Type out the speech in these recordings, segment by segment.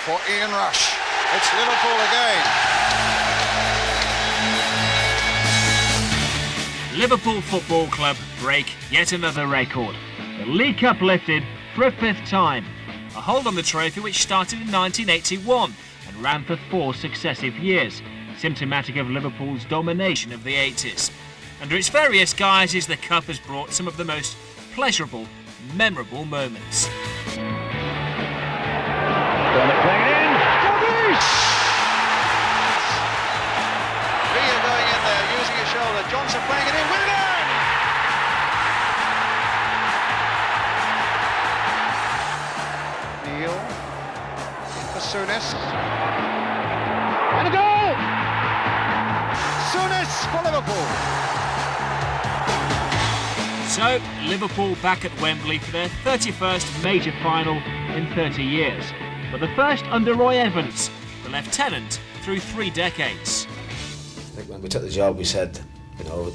for Ian Rush. It's Liverpool again. Liverpool Football Club break yet another record. The League Cup lifted for a 5th time. A hold on the trophy which started in 1981 and ran for 4 successive years, symptomatic of Liverpool's domination of the 80s. Under its various guises, the Cup has brought some of the most pleasurable, memorable moments. Playing in. Villa going in there, using his shoulder. Johnson playing it in with it in! Neil for Souness. And a goal! Souness for Liverpool. So, Liverpool back at Wembley for their 31st major final in 30 years. But the first under Roy Evans, the lieutenant through 3 decades. I think when we took the job we said, you know,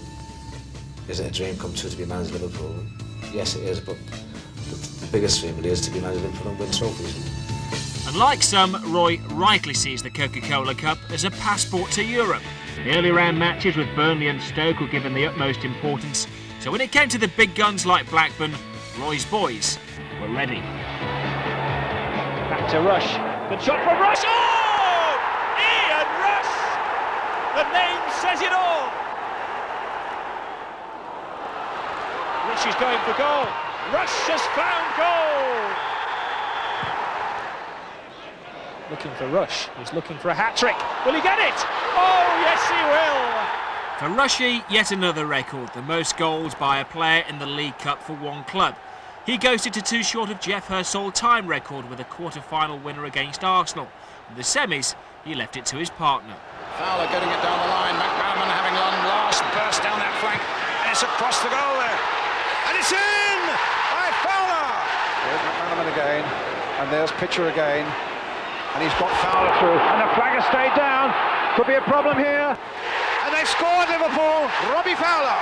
is it a dream come true to be manager of Liverpool? Yes it is, but the biggest dream really is to be manager of Liverpool and win trophies. And like some, Roy rightly sees the Coca-Cola Cup as a passport to Europe. The early round matches with Burnley and Stoke were given the utmost importance, so when it came to the big guns like Blackburn, Roy's boys were ready. Back to Rush. Good shot from Rush. Oh! Ian Rush! The name says it all. Rush is going for goal. Rush has found goal. Looking for Rush. He's looking for a hat-trick. Will he get it? Oh, yes, he will. For Rushy, yet another record, the most goals by a player in the League Cup for one club. He ghosted to 2 short of Jeff Hurst's all-time record with a quarter-final winner against Arsenal. In the semis, he left it to his partner. Fowler getting it down the line. McManaman having one last burst down that flank. And it's across the goal there. And it's in by Fowler. There's McManaman again. And there's Pitcher again. And he's got Fowler through. And the flag has stayed down. Could be a problem here. And they've scored, Liverpool. Robbie Fowler.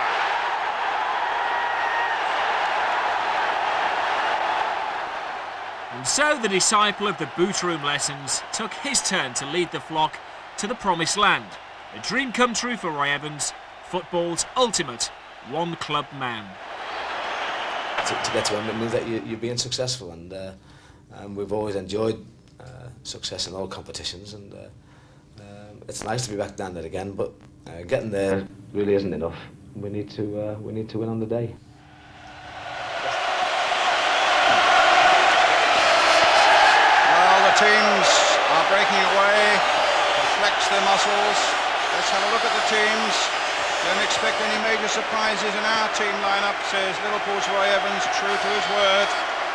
And so the disciple of the boot room lessons took his turn to lead the flock to the promised land. A dream come true for Roy Evans, football's ultimate one-club man. To get to Wembley means that you're being successful, and we've always enjoyed success in all competitions, and it's nice to be back down there again, but getting there really isn't enough. We need to win on the day. Teams are breaking away to flex their muscles. Let's have a look at the teams. Don't expect any major surprises in our team lineup, says Liverpool's Roy Evans, true to his word.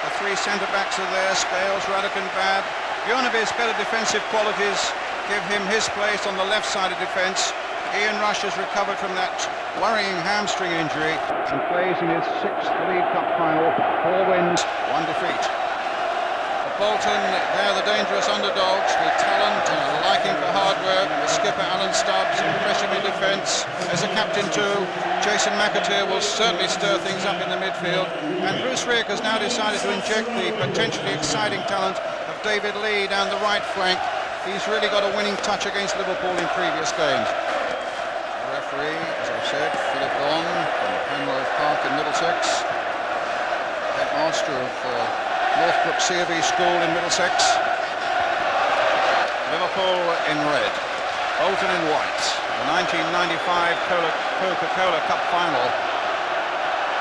The 3 centre-backs are there, Scales, Ruddock and Babb. Bjornaby's better defensive qualities give him his place on the left side of defence. Ian Rush has recovered from that worrying hamstring injury and plays in his 6th League Cup final. 4 wins, 1 defeat. Bolton, they're the dangerous underdogs with talent and a liking for hard work. The skipper Alan Stubbs, impressive in defence. As a captain too, Jason McAteer will certainly stir things up in the midfield. And Vhsrip has now decided to inject the potentially exciting talent of David Lee down the right flank. He's really got a winning touch against Liverpool in previous games. The referee, as I've said, Philip Vaughan from Penrose Park in Middlesex. Headmaster of Northbrook C.V. School in Middlesex. Liverpool in red, Bolton in white. The 1995 Coca-Cola Cup final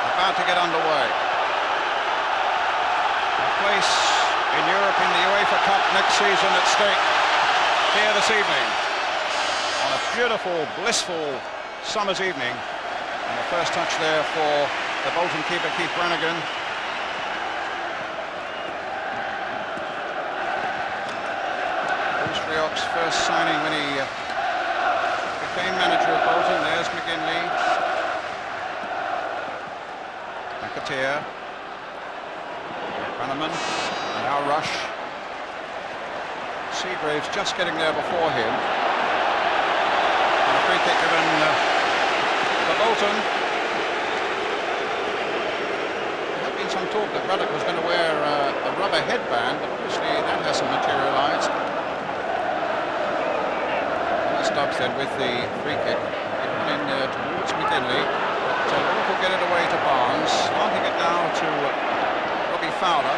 about to get underway. A place in Europe in the UEFA Cup next season at stake here this evening on a beautiful, blissful summer's evening. And the first touch there for the Bolton keeper Keith Brannigan. Vhsrip's first signing when he became manager of Bolton. There's McGinley. McAteer. Bannerman. And now Rush. Seagrave's just getting there before him. And a free kick given for Bolton. There had been some talk that Ruddock was going to wear a rubber headband, but obviously that hasn't materialised. then with the free kick. It went in towards McGinley, but Liverpool get it away to Barnes, starting it now to Robbie Fowler.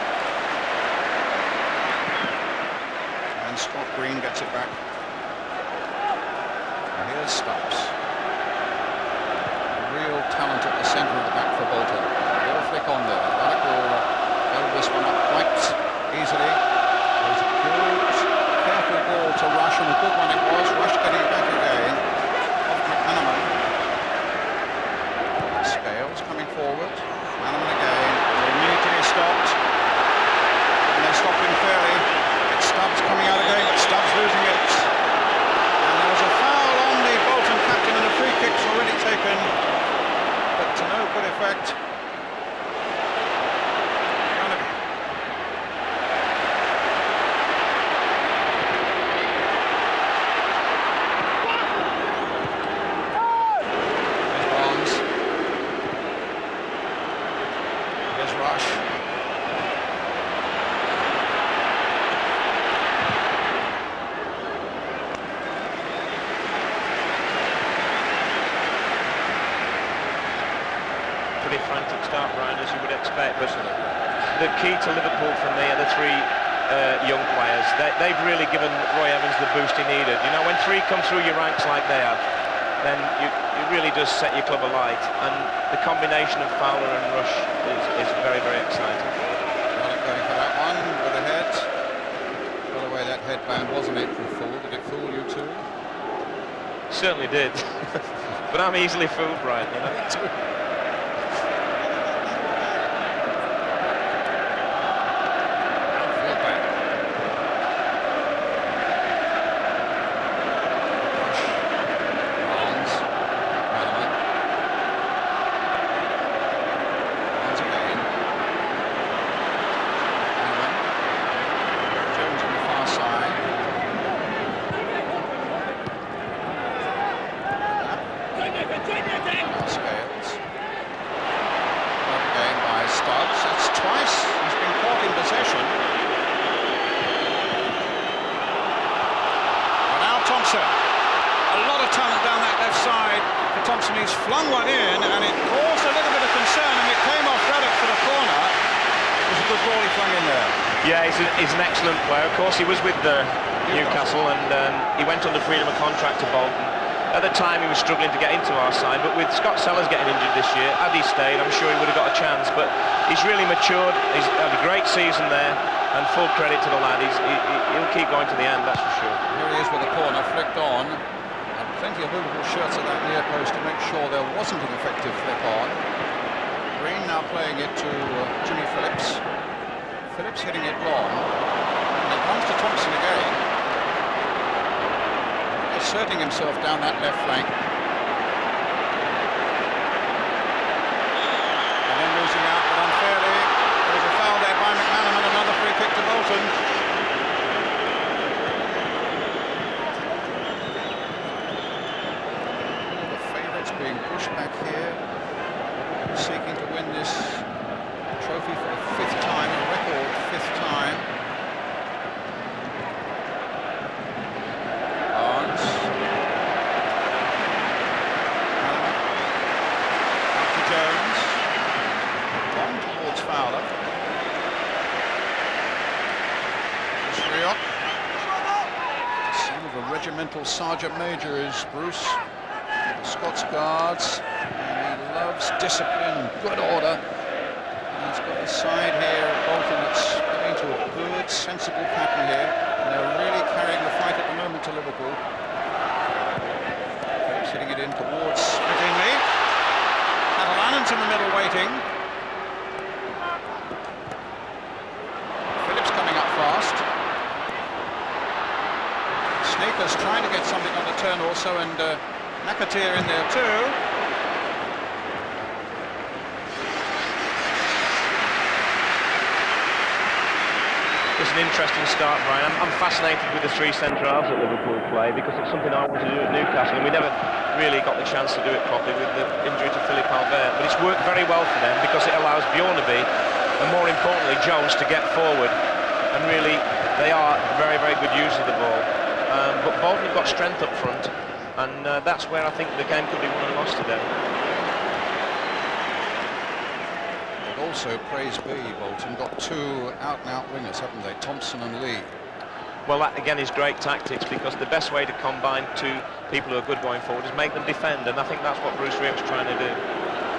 And Scott Green gets it back. And here's Stubbs. Real talent at the centre of the back for Bolton. A little flick on there. Alec will hold this one up quite easily. It was a good, careful ball to Rush, and a good one it was. Rush getting it back again. Off McManaman. Scales coming forward. McManaman again. They need to be stopped. And they stopped him fairly. It's Stubbs coming out again, but Stubbs losing it. And there was a foul on the Bolton captain, and a free kick's already taken. But to no good effect. There's Barnes. There's Rush. Pretty frantic start, Brian, as you would expect, but the key to Liverpool for me are the three young players. They've really given Roy Evans the boost he needed. You know, when three come through your ranks like they have, then it really does set your club alight, and the combination of Fowler and Rush is very, very exciting. Alec going for that one with a head. By the way, that headband was an April Fool. Did it fool you too? Certainly did. But I'm easily fooled, Brian, you know. A lot of talent down that left side for Thompson. He's flung one in, and it caused a little bit of concern, and it came off Ruddock for the corner. It was a good ball he flung in there. Yeah, he's an excellent player. Of course, he was with Newcastle, and he went under freedom of contract to Bolton. At the time, he was struggling to get into our side, but with Scott Sellers getting injured this year, had he stayed, I'm sure he would have got a chance. But he's really matured. He's had a great season there, and full credit to the lad. He'll keep going to the end, that's for sure. Here he is with the corner flicked on, and plenty of Liverpool shirts at that near post to make sure there wasn't an effective flick on. Green now playing it to Jimmy Phillips. Phillips hitting it long, and it comes to Thompson again, asserting himself down that left flank, and then losing out, but unfairly. There was a foul there by McManaman, another free kick to Bolton. The favourites being pushed back here, seeking to win this trophy for the fifth time, a record fifth time. Barnes. Up to Jones. On towards Fowler. Vhsrip. Son of a regimental sergeant major is Bruce. The Scots Guards. And he loves discipline, good order. He's got a side here at Bolton that's going to a good, sensible pattern here. And they're really carrying the fight at the moment to Liverpool. Phillips hitting it in towards McGinley. Catalan's in the middle waiting. Phillips coming up fast. Sneakers trying to get something on the turn also, and McAteer in there too. It's an interesting start, Brian. I'm fascinated with the three centre halves that Liverpool play, because it's something I want to do at Newcastle, and we never really got the chance to do it properly with the injury to Philippe Albert. But it's worked very well for them, because it allows Bjornaby, and more importantly Jones, to get forward, and really they are very, very good users of the ball. But Bolton have got strength up front, and that's where I think the game could be won and lost today. They've also, praise be, Bolton, got two out-and-out wingers, haven't they? Thompson and Lee. Well, that again is great tactics, because the best way to combine two people who are good going forward is make them defend, and I think that's what Vhsrip's trying to do.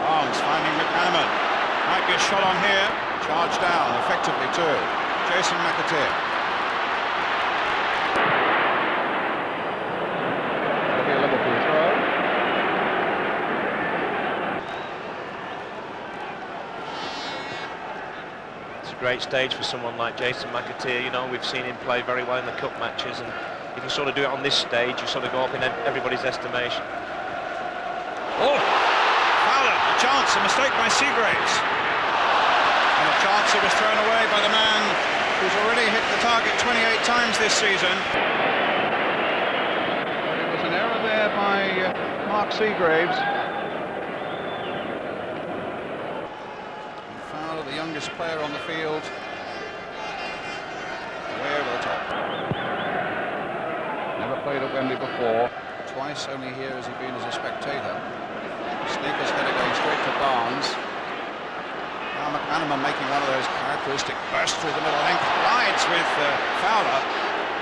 Arms finding McManaman. Might be a shot on here. Charged down effectively too. Jason McAteer. That'll be a Liverpool throw. It's a great stage for someone like Jason McAteer. You know, we've seen him play very well in the cup matches, and if you sort of do it on this stage, you sort of go up in everybody's estimation. Oh! Fowler, a chance, a mistake by Seagraves. And a chance that was thrown away by the man who's already hit the target 28 times this season. But it was an error there by Mark Seagraves. And Fowler, the youngest player on the field, way over the top. Never played at Wembley before. Twice only here has he been as a spectator. Sneaker's header going straight to Barnes. Now McManaman making one of those characteristic bursts through the middle, then collides with Fowler.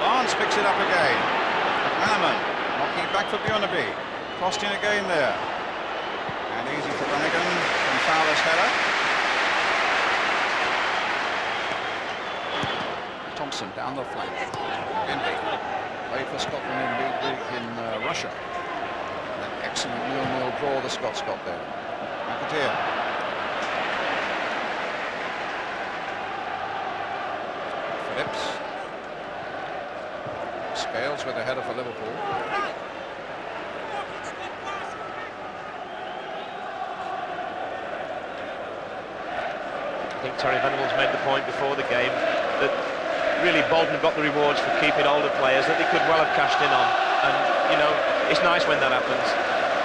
Barnes picks it up again. McManaman knocking it back for Bjornaby. Crossed in again there. And easy for Runnigan from Fowler's header. Thompson down the flank. Indy played for Scotland in League in Russia. An excellent 0-0 draw the Scots got there. McAteer. Phillips. Scales with a header for Liverpool. I think Terry Venables made the point before the game that really Bolton got the rewards for keeping older players that they could well have cashed in on, and you know, it's nice when that happens.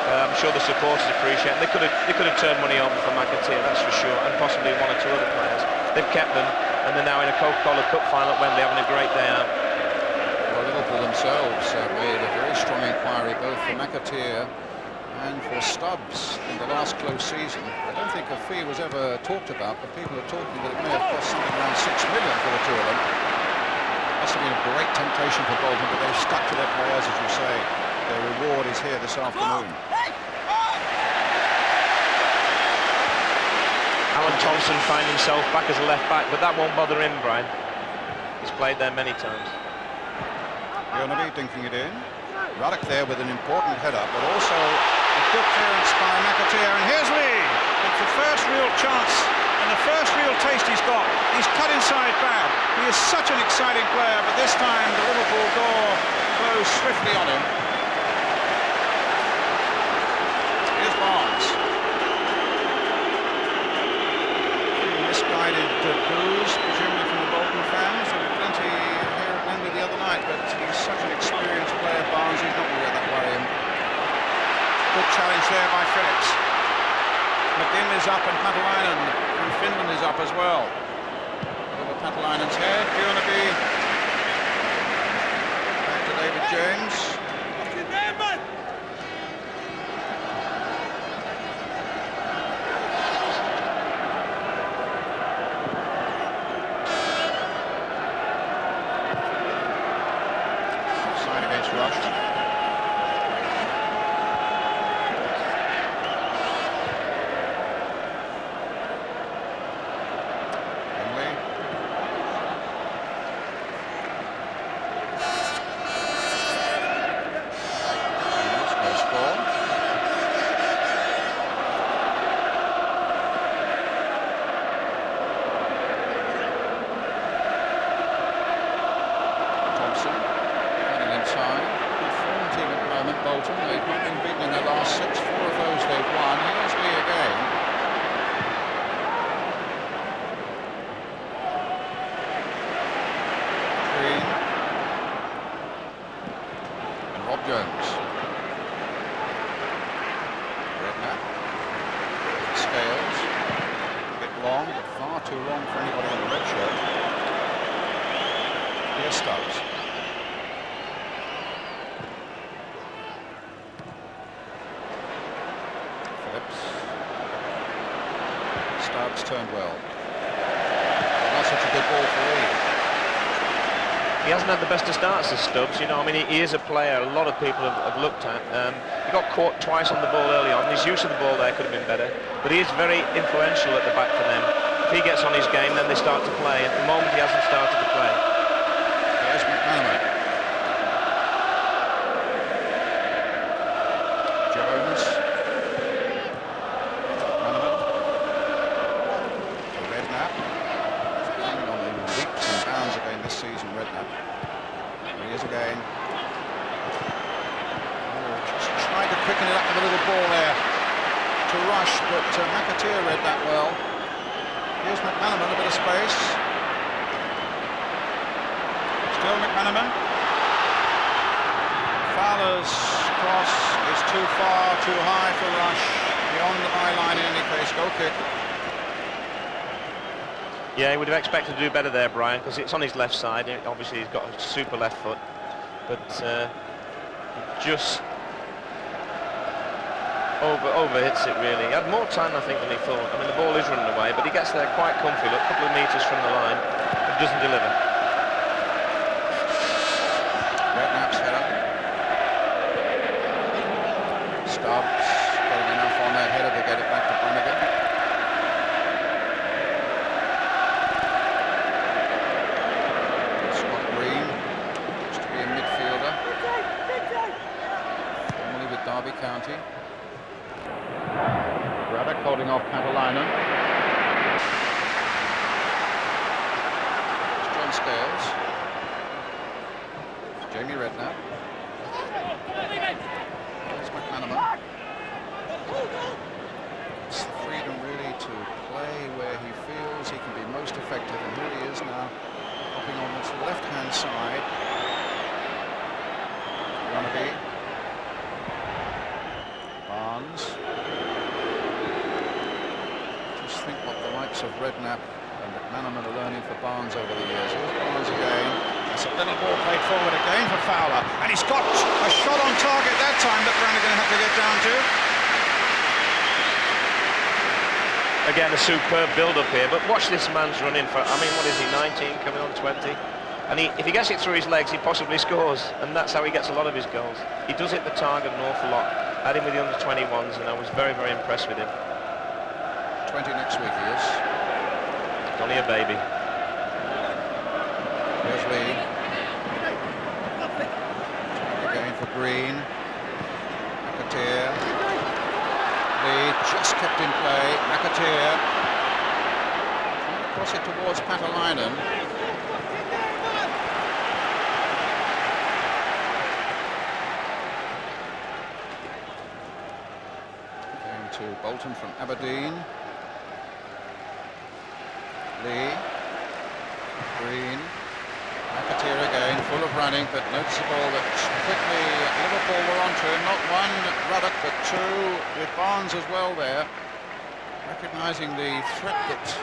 I'm sure the supporters appreciate it. They could have turned money over for McAteer, that's for sure, and possibly one or two other players. They've kept them, and they're now in a Coca-Cola Cup final at Wembley having a great day out. Well, Liverpool themselves made a very strong inquiry both for McAteer and for Stubbs in the last close season. I don't think a fee was ever talked about, but people are talking that it may have cost something around £6 million for the two of them. Must have been a great temptation for Bolton, but they've stuck to their players, as you say. Their reward is here this afternoon. Alan Thompson finds himself back as a left back, but that won't bother him, Brian. He's played there many times. Bjornaby dinking it in. Ruddock there with an important header, but also a good clearance by McAteer. And here's Lee. It's the first real chance and the first real taste he's got. He's cut inside bad. He is such an exciting player, but this time the Liverpool door closed swiftly on him. Here's Barnes. Misguided boos, presumably from the Bolton fans. There were plenty here at Wembley the other night, but he's such an experienced player, Barnes, he's not going to let that worry him. Good challenge there by Phillips. McGinn is up and Patalainen from Finland is up as well. Over Patalainen's head, Bjornaby. Back to David James. Offside against Rush. Bolton. They've not been beaten in their last 6. 4 of those they've won. Here's Lee again. Green. And Rob Jones. Redknapp. Scales. A bit long, but far too long for anybody in the red shirt. Here's Stubbs. has turned well. But not such a good ball for Lee. He hasn't had the best of starts as Stubbs, you know. I mean, he is a player a lot of people have looked at. He got caught twice on the ball early on. His use of the ball there could have been better, but he is very influential at the back for them. If he gets on his game, then they start to play. At the moment, he hasn't started to play. Here's McManaman. Jones. McManaman. To Redknapp. He's been on the leaps and bounds again this season, Redknapp. Here he is again. Oh, just tried to quicken it up with a little ball there to Rush, but McAteer read that well. Here's McManaman, a bit of space. Still McManaman. Fowler's cross is too far, too high for Rush. Beyond the byline in any case, goal kick. Yeah, he would have expected to do better there, Brian, because it's on his left side. Obviously, he's got a super left foot, but just overhits it really. He had more time, I think, than he thought. I mean, the ball is running away, but he gets there quite comfy, a couple of metres from the line, but doesn't deliver. Redknapp's header. Stubbs getting enough on that header to get it back to Brannigan. Scott Green used to be a midfielder, formerly with Derby County. Braddock holding off Pantalainen. It's John Scales. It's Jamie Redknapp. It's McManaman. It's the freedom really to play where he feels he can be most effective, and here he is now hopping on the left-hand side. Wannabe. Barnes. Think what the likes of Redknapp and McManaman are learning for Barnes over the years. Here's Barnes again. It's a little ball played forward again for Fowler, and he's got a shot on target that time that Brannigan had to get down to. Again, a superb build-up here, but watch this man's running for, I mean, what is he, 19, coming on 20? And if he gets it through his legs, he possibly scores, and that's how he gets a lot of his goals. He does hit the target an awful lot. Had him with the under-21s, and I was very, very impressed with him. 20 next week he is. Only a baby. Here's Lee. Again for Green. McAteer. Lee just kept in play. McAteer. Trying to cross it towards Pantalainen. Going to Bolton from Aberdeen. Lee, Green, McAteer again, full of running, but noticeable that quickly Liverpool were onto him. Not one Ruddock, but two with Barnes as well there. Recognising the threat that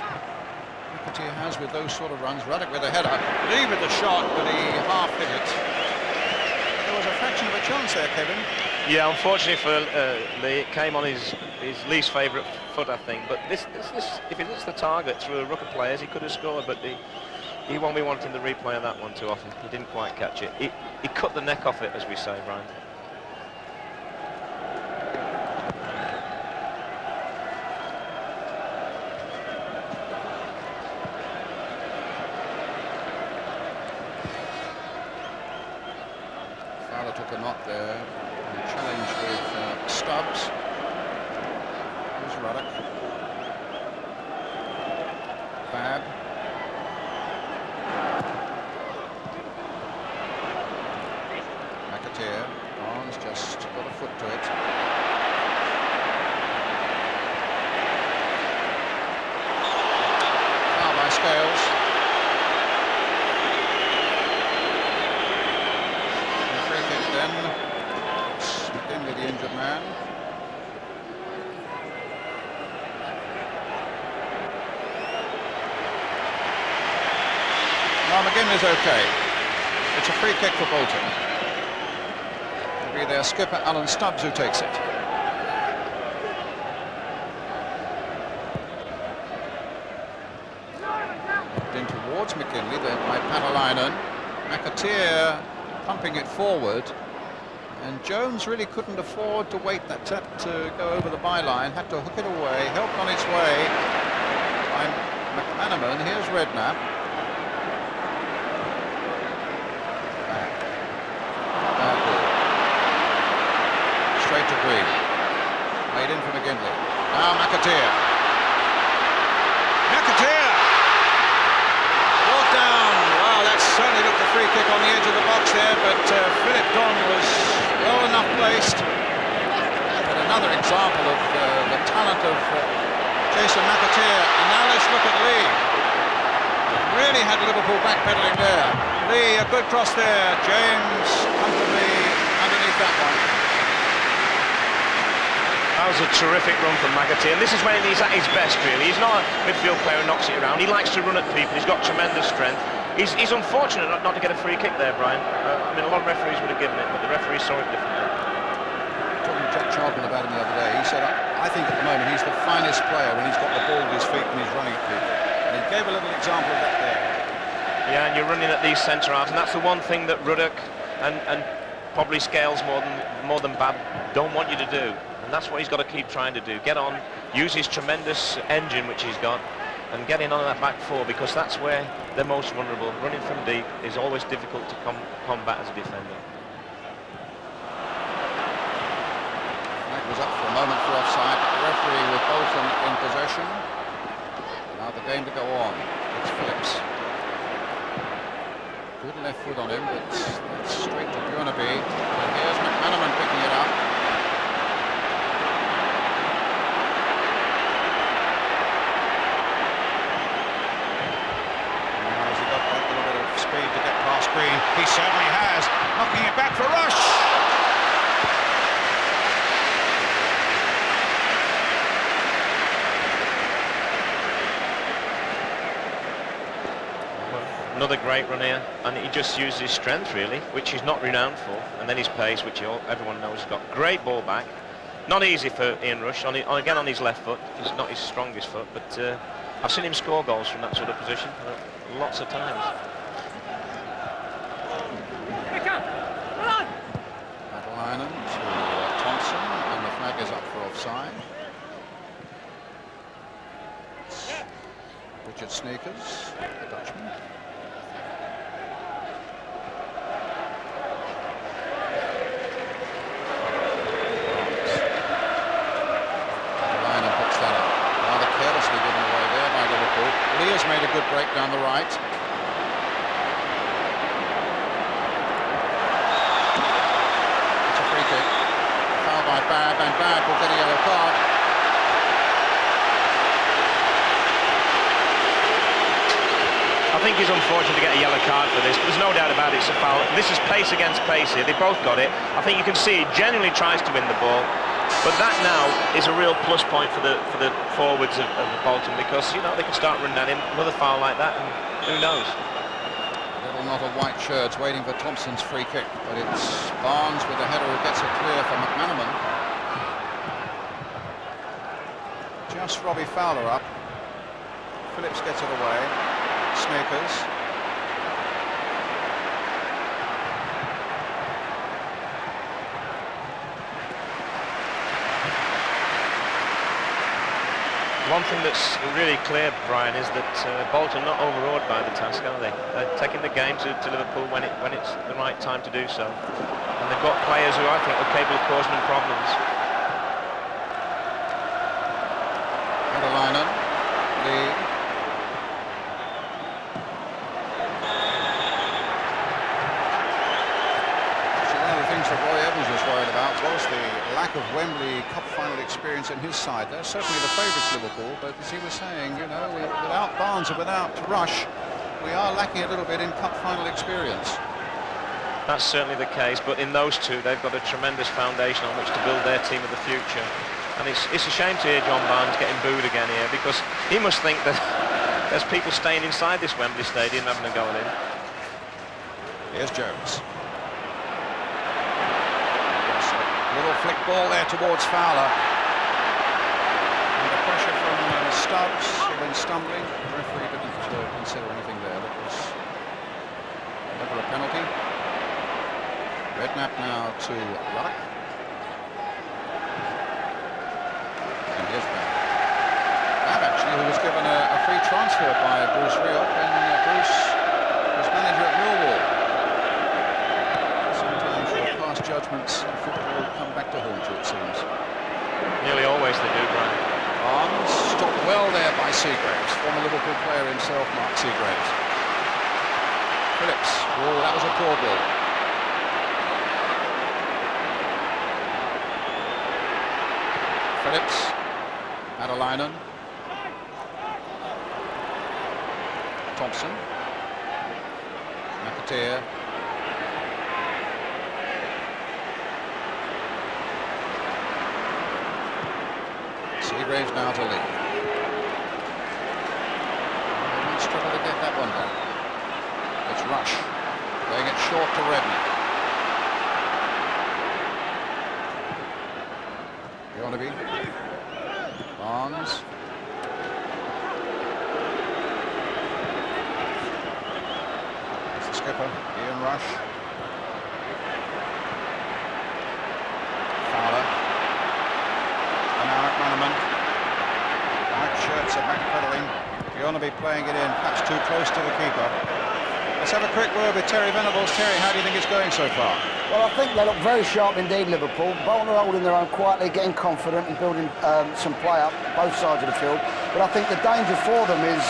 McAteer has with those sort of runs. Ruddock with a header, Lee with the shot, but he half hit it. There was a fraction of a chance there, Kevin. Yeah, unfortunately for Lee, it came on his least favourite foot, I think. But this, if he hits the target through a ruck of players, he could have scored. But he won't be wanting the replay of that one too often. He didn't quite catch it. He cut the neck off it, as we say, Brian. Fowler took a knot there. Challenge with Stubbs. Here's Ruddock. Fab. McAteer. Barnes just got a foot to it. Foul by Scales. And free kick then. In with the injured man. Now McGinn is okay. It's a free kick for Bolton. It'll be their skipper Alan Stubbs who takes it. towards McKinley, then by Patalainen. McAteer pumping it forward, and Jones really couldn't afford to wait that tap to go over the byline, had to hook it away, helped on its way by McManaman. Here's Redknapp. Straight to Green. Made in for McGinley. Now McAteer. McAteer! Walked down. Well, that certainly looked a free kick on the edge of the box there, but Philip Don was well enough placed. But another example of the talent of Jason McAteer. And now let's look at Lee. Really had Liverpool backpedaling there. Lee, a good cross there. James comfortably underneath that one. That was a terrific run from McAteer, and this is when he's at his best, really. He's not a midfield player who knocks it around. He likes to run at people. He's got tremendous strength. He's unfortunate not to get a free kick there, Brian. I mean, a lot of referees would have given it, but the referee saw it differently. Talking to Jack Charlton about him the other day, he said, I think at the moment he's the finest player when he's got the ball at his feet and he's running at people. And he gave a little example of that there. Yeah, and you're running at these centre halves, and that's the one thing that Ruddock and probably Scales more than Bab don't want you to do. And that's what he's got to keep trying to do. Get on, use his tremendous engine, which he's got, and get in on that back four, because that's where they're most vulnerable. Running from deep is always difficult to combat as a defender. Flag was up for a moment for offside, but the referee with Bolton in possession. Now the game to go on. It's Phillips. Good left foot on him, but that's straight to Burnaby. And here's McManaman picking it up. Green. He certainly has, knocking it back for Rush. Another great run here, and he just used his strength, really, which he's not renowned for, and then his pace, which everyone knows he's got. Great ball back. Not easy for Ian Rush, again on his left foot. It's not his strongest foot, but I've seen him score goals from that sort of position lots of times. Patalainen to Thompson, and the flag is up for offside. Richard Sneakers, the Dutchman. Patalainen picks that up. Rather carelessly given away there by Liverpool. Lee has made a good break down the right. By Bad, and Bad will get a yellow card. I think he's unfortunate to get a yellow card for this, but there's no doubt about it, it's a foul. This is pace against pace here. They both got it. I think you can see he genuinely tries to win the ball, but that now is a real plus point for the forwards of Bolton, because you know they can start running at him. Another foul like that, and who knows? Not of white shirts waiting for Thompson's free kick, but it's Barnes with the header who gets it clear for McManaman. Just Robbie Fowler up. Phillips gets it away. Sneakers. One thing that's really clear, Brian, is that Bolton are not overawed by the task, are they? They're taking the game to Liverpool when it's the right time to do so. And they've got players who I think are capable of causing them problems. Patalainen, Lee. One of the things that Roy Evans was worried about was the lack of Wembley Cup final experience in his side. They're certainly the favourites, Liverpool, but as he was saying, you know, without Barnes and without Rush, we are lacking a little bit in cup final experience. That's certainly the case, but in those two, they've got a tremendous foundation on which to build their team of the future. And it's a shame to hear John Barnes getting booed again here, because he must think that there's people staying inside this Wembley Stadium having a go at him. Here's Jones. Little flick ball there towards Fowler. Under pressure from Stubbs, he went stumbling. The referee didn't consider anything there. That was Redknapp now to Ruddock. And here's Babb, actually, who was given a free transfer by Vhsrip when Bruce was manager at Millwall. Sometimes your past judgments in football come back to haunt you, it seems. Nearly always they do, Brian. Arms stopped well there by Seagraves, former Liverpool player himself, Mark Seagraves. Phillips, oh, that was a poor ball. Phillips, Adelainen, Thompson, McAteer, Seagraves now to Lee. They might struggle to get that one done. It's Rush, playing it short to Redknapp. Bjornaby, Barnes, it's the skipper, Ian Rush, Fowler, and now McManaman. White shirts are backpedaling. Bjornaby playing it in, perhaps too close to the keeper. Let's have a quick word with Terry Venables. Terry, how do you think it's going so far? Well, I think they look very sharp indeed, Liverpool. Bolton are holding their own quietly, getting confident and building some play up both sides of the field. But I think the danger for them is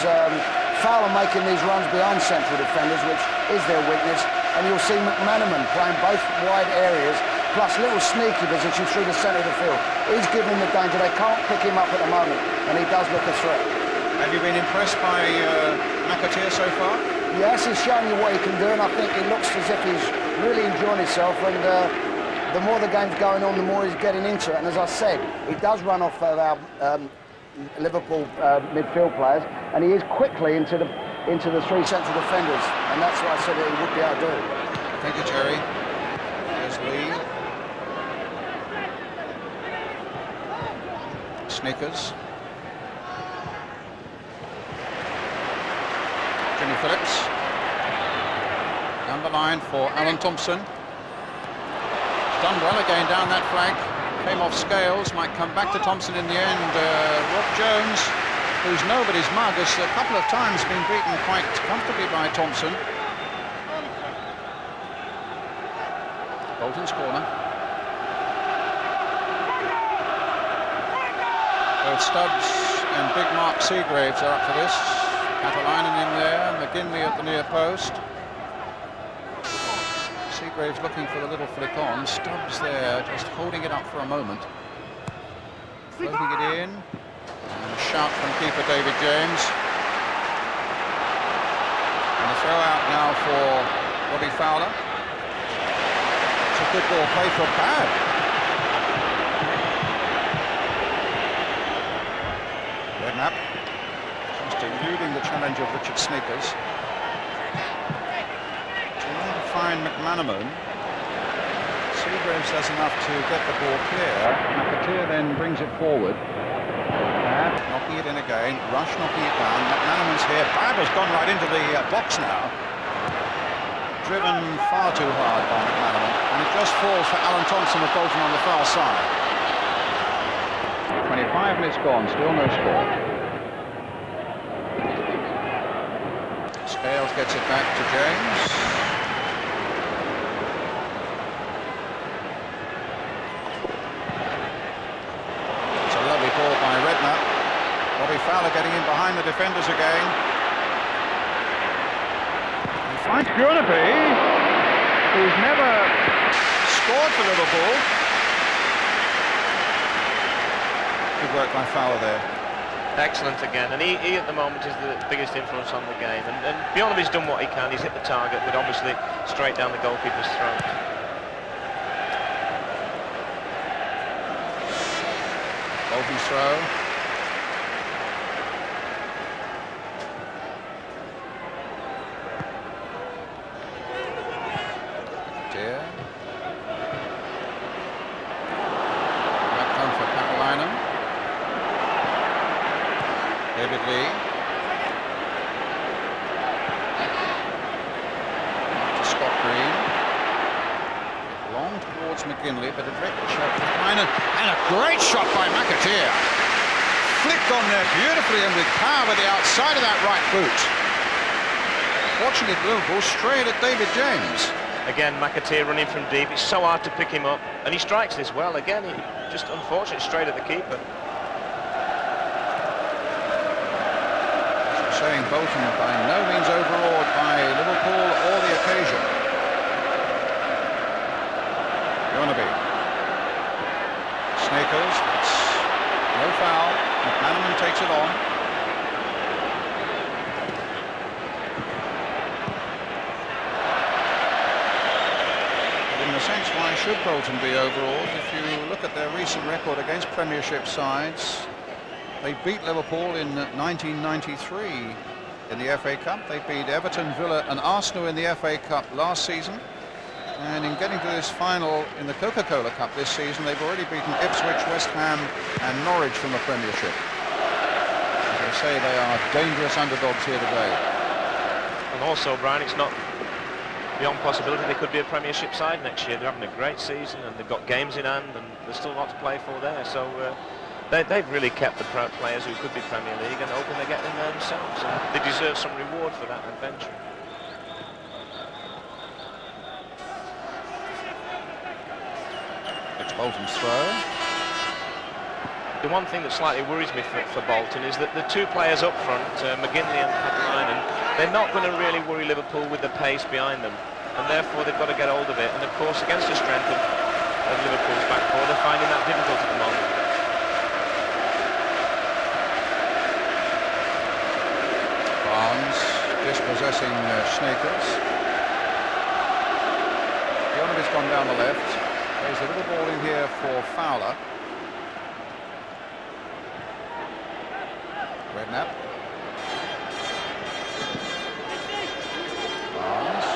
Fowler making these runs behind central defenders, which is their weakness. And you'll see McManaman playing both wide areas, plus little sneaky positions through the centre of the field. He's giving them the danger. They can't pick him up at the moment, and he does look a threat. Have you been impressed by McAteer so far? Yes, he's showing you what he can do, and I think it looks as if he's really enjoying himself, and the more the game's going on, the more he's getting into it. And as I said, he does run off of our Liverpool midfield players, and he is quickly into the three central defenders, and that's what I said that he would be able to do. Thank you, Jerry. There's Lee. Sneakers. Jimmy Phillips. Down the line for Alan Thompson. Done well again down that flank. Came off scales, might come back to Thompson in the end. Rob Jones, who's nobody's mug, has a couple of times been beaten quite comfortably by Thompson. Bolton's corner. Both Stubbs and Big Mark Seagraves are up for this. Catalainen in there, McGinley at the near post. Seagraves looking for the little flick on. Stubbs there, just holding it up for a moment. Floating it in. And a shout from keeper David James. And a throw out now for Robbie Fowler. It's a good ball play for Babb. Redknapp. Just eluding the challenge of Richard Sneakers. Trying to find McManaman. Seagraves does enough to get the ball clear. McAteer then brings it forward. Babb knocking it in again. Rush knocking it down. McManaman's here. Babb has gone right into the box now. Driven far too hard by McManaman. And it just falls for Alan Thompson of Bolton on the far side. 25 minutes gone, still no score. Scales gets it back to James. It's a lovely ball by Redknapp. Robbie Fowler getting in behind the defenders again. He finds Bjornaby, who's never scored for Liverpool. Good work by Fowler there. Excellent again, and he at the moment is the biggest influence on the game, and Bjornaby's done what he can. He's hit the target, but obviously straight down the goalkeeper's throat. Bolton's throw. Dear. Back home for Catalainen. David Lee. To Scott Green. McGinley, but a direct shot from Kleiner, and a great shot by McAteer. Flicked on there beautifully and with power with the outside of that right boot. Fortunately, Liverpool straight at David James. Again, McAteer running from deep. It's so hard to pick him up, and he strikes this well. Again, he just unfortunate straight at the keeper. Showing Bolton by no means overawed by Liverpool or the occasion. Yonaby. Snakers, it's no foul. McManaman takes it on. But in a sense, why should Bolton be overawed? If you look at their recent record against Premiership sides, they beat Liverpool in 1993 in the FA Cup. They beat Everton, Villa and Arsenal in the FA Cup last season. And in getting to this final in the Coca-Cola Cup this season, they've already beaten Ipswich, West Ham and Norwich from the Premiership. As I say, they are dangerous underdogs here today. And also, Brian, it's not beyond possibility they could be a Premiership side next year. They're having a great season and they've got games in hand and there's still a lot to play for there. So they've really kept the players who could be Premier League and hoping they get in there themselves. And they deserve some reward for that adventure. It's Bolton's throw. The one thing that slightly worries me for Bolton is that the two players up front, McGinley and Patelainen, they're not going to really worry Liverpool with the pace behind them, and therefore they've got to get hold of it. And of course, against the strength of Liverpool's back four, they're finding that difficult at the moment. Barnes dispossessing Snakers. Yonaby's gone down the left. There's a little ball in here for Fowler. Redknapp. Barnes.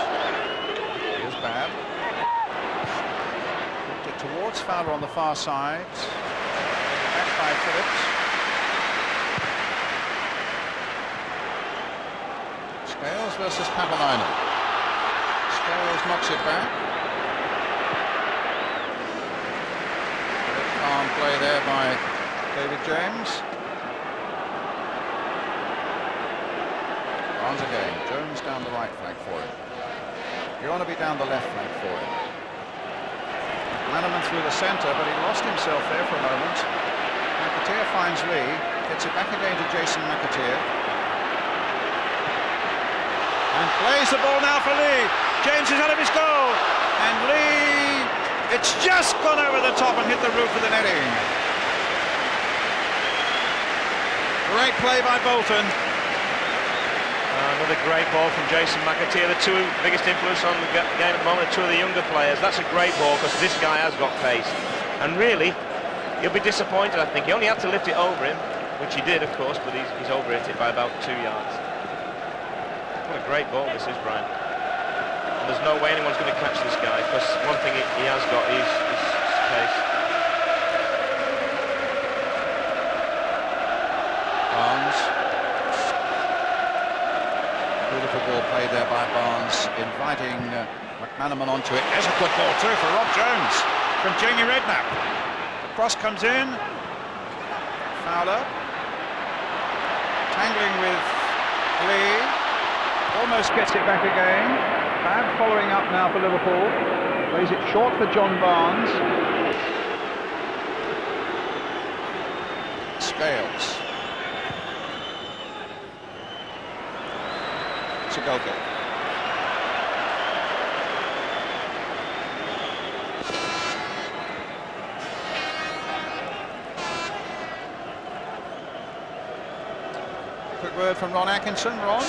Here's bad. Put it towards Fowler on the far side. Back by Phillips. Scales versus Patelainen. Scales knocks it back. Calm play there by David James. Barnes again. Jones down the right flank for him. Yonaby down the left flank for him. McManaman through the centre, but he lost himself there for a moment. McAteer finds Lee. Gets it back again to Jason McAteer. And plays the ball now for Lee. James is out of his goal. And Lee, it's just gone over the top and hit the roof of the netting. Great play by Bolton. Another great ball from Jason McAteer. The two biggest influence on the game at the moment are two of the younger players. That's a great ball because this guy has got pace. And really, he'll be disappointed, I think. He only had to lift it over him, which he did, of course, but he's over it by about 2 yards. What a great ball this is, Brian. And there's no way anyone's going to catch this guy because one thing he has got is pace. Barnes. Beautiful ball played there by Barnes, inviting McManaman onto it. There's a good ball too for Rob Jones from Jamie Redknapp. The cross comes in. Fowler. Tangling with Lee. Almost gets it back again. Bad following up now for Liverpool. Plays it short for John Barnes. Scales. Coca. Quick word from Ron Atkinson. Ron?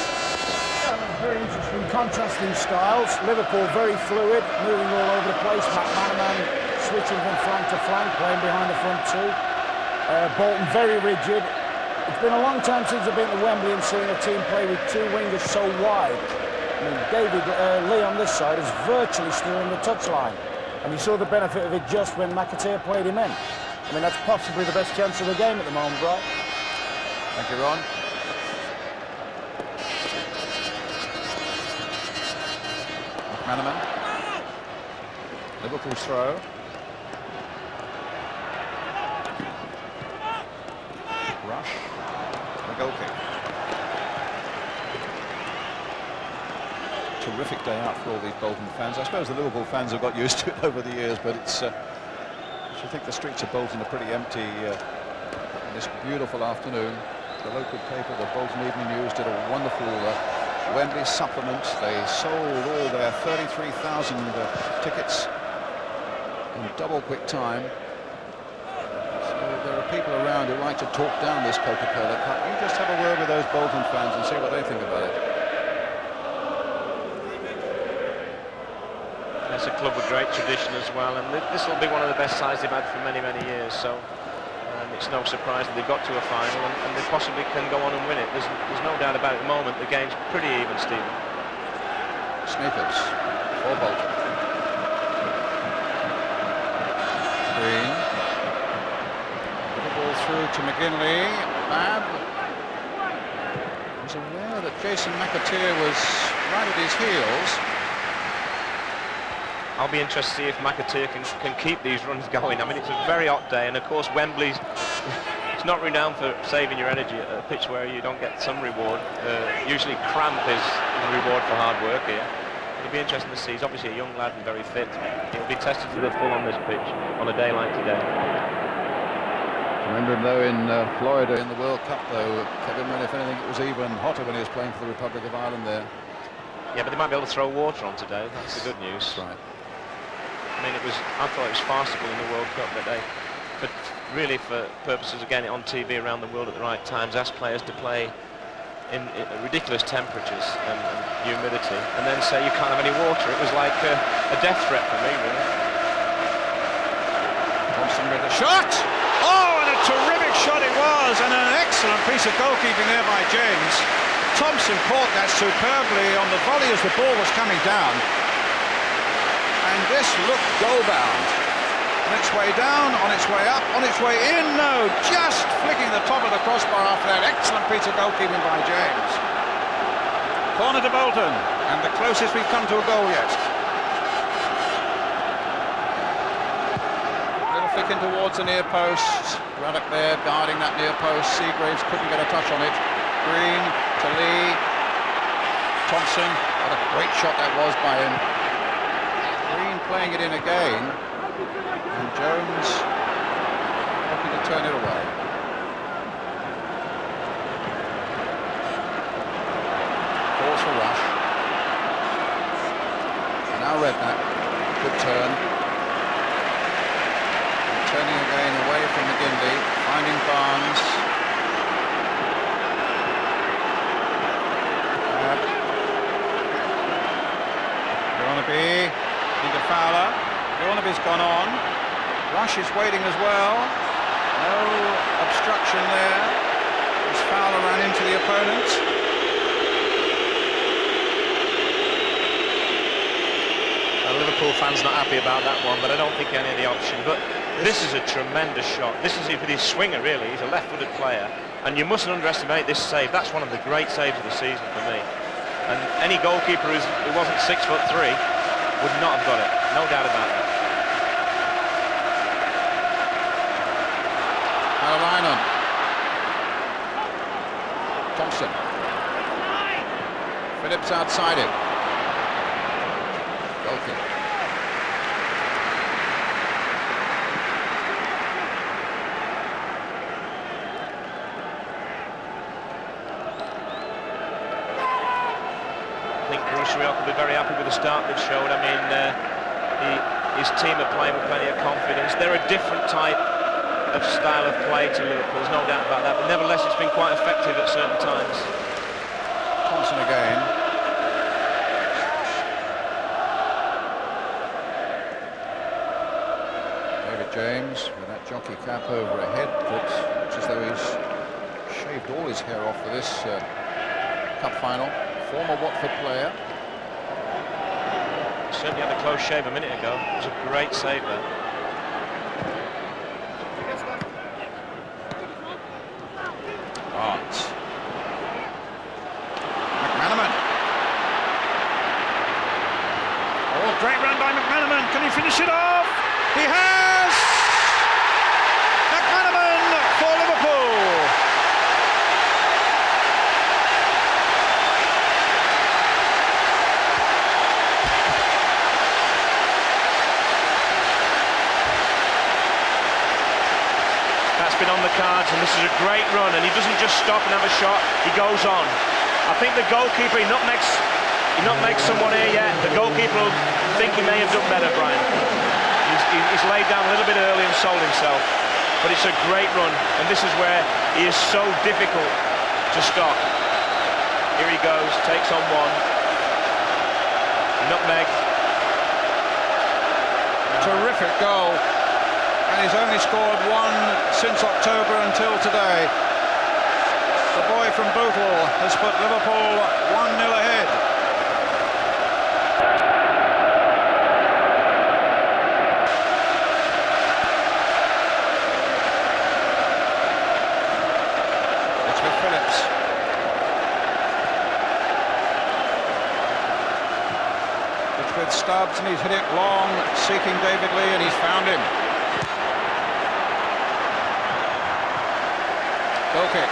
Very interesting, contrasting styles. Liverpool very fluid, moving all over the place. McManaman switching from flank to flank, playing behind the front two. Bolton very rigid. It's been a long time since I've been to Wembley and seen a team play with two wingers so wide. I mean, David Lee on this side is virtually steering the touchline, and you saw the benefit of it just when McAteer played him in. I mean, that's possibly the best chance of the game at the moment, right? Thank you, Ron. McManaman. Liverpool's throw. goal kick. Terrific day out for all these Bolton fans. I suppose the Liverpool fans have got used to it over the years, but it's I should think the streets of Bolton are pretty empty on this beautiful afternoon. The local paper, the Bolton Evening News, did a wonderful Wembley supplement. They sold all their 33,000 tickets in double quick time. So there are people around who like to talk down this Coca-Cola Cup. You just have a word with those Bolton fans and see what they think about it. It's a club with great tradition as well, and this will be one of the best sides they've had for many, many years, so it's no surprise that they've got to a final, and they possibly can go on and win it. There's no doubt about it at the moment. The game's pretty even, Stephen. Sneakers for Bolton. Green. The ball through to McGinley. Bad. He was aware that Jason McAteer was right at his heels. I'll be interested to see if McAteer can keep these runs going. I mean, it's a very hot day, and of course Wembley's it's not renowned for saving your energy at a pitch where you don't get some reward. Usually cramp is the reward for hard work here. It'll be interesting to see. He's obviously a young lad and very fit. He'll be tested to the full on this pitch on a day like today. Remember him though in Florida in the World Cup though, Kevin, if anything it was even hotter when he was playing for the Republic of Ireland there. Yeah, but they might be able to throw water on today. That's the good news. That's right. I mean, I thought it was farcical in the World Cup that they, but really for purposes of getting it on TV around the world at the right times, asked players to play in ridiculous temperatures and humidity, and then say you can't have any water. It was like a death threat for me, really. Thompson with the shot! Oh, and a terrific shot it was, and an excellent piece of goalkeeping there by James. Thompson caught that superbly on the volley as the ball was coming down. And this looked goal-bound. On its way down, on its way up, on its way in, no, just flicking the top of the crossbar after that excellent piece of goalkeeping by James. Corner to Bolton, and the closest we've come to a goal yet. Little flick in towards the near post. Ruddock there guarding that near post. Seagraves couldn't get a touch on it. Green to Lee. Thompson, what a great shot that was by him. Green playing it in again, and Jones looking to turn it away. Calls for rush. And now Redknapp, good turn. And turning again away from McGinley, finding Barnes. Jonaby into Fowler. Jonaby's gone on. Rush is waiting as well. No obstruction there as Fowler ran into the opponent. Liverpool fans not happy about that one, but I don't think any of the option. But this is a tremendous shot. This is with his swinger, really. He's a left-footed player, and you mustn't underestimate this save. That's one of the great saves of the season for me. And any goalkeeper who wasn't 6'3" would not have got it. No doubt about that. Alalainen. Thompson. Phillips outside it. Goal kick. I think Vhsrip will be very happy with the start they've showed. I mean, his team are playing with plenty of confidence. They're a different type of style of play to Liverpool, there's no doubt about that, but nevertheless it's been quite effective at certain times. Thompson again. David James with that jockey cap over a head that looks as though he's shaved all his hair off for this cup final. Former Watford player. Certainly had a close shave a minute ago. It was a great save there. Barnes. McManaman. Oh, great run by McManaman. Can he finish it off? He has! McManaman for Liverpool. cards, and this is a great run, and he doesn't just stop and have a shot, he goes on. I think the goalkeeper, he nutmegs someone here yet. The goalkeeper will think he may have done better, Brian. He's laid down a little bit early and sold himself, but it's a great run, and this is where he is so difficult to stop. Here he goes, takes on one. Nutmeg. Terrific goal, and he's only scored one since October until today. The boy from Bolton has put Liverpool 1-0 ahead. It's with Phillips. It's with Stubbs, and he's hit it long, seeking David Lee, and he's found him. Goal kick.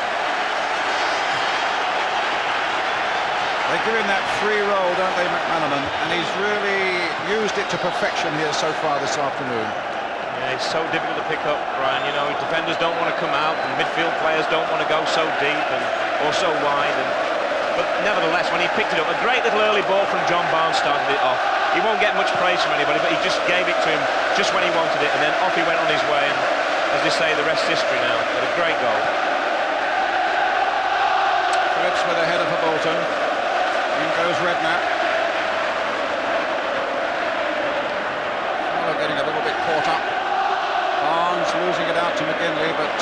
They give him that free roll, don't they, McManaman? And he's really used it to perfection here so far this afternoon. Yeah, it's so difficult to pick up, Brian. You know, defenders don't want to come out, and midfield players don't want to go so deep or so wide. But nevertheless, when he picked it up, a great little early ball from John Barnes started it off. He won't get much praise from anybody, but he just gave it to him just when he wanted it, and then off he went on his way. And as they say, the rest is history now. But a great goal. Phillips with a header for Bolton. In goes Redknapp. Fowler getting a little bit caught up. Barnes losing it out to McGinley, but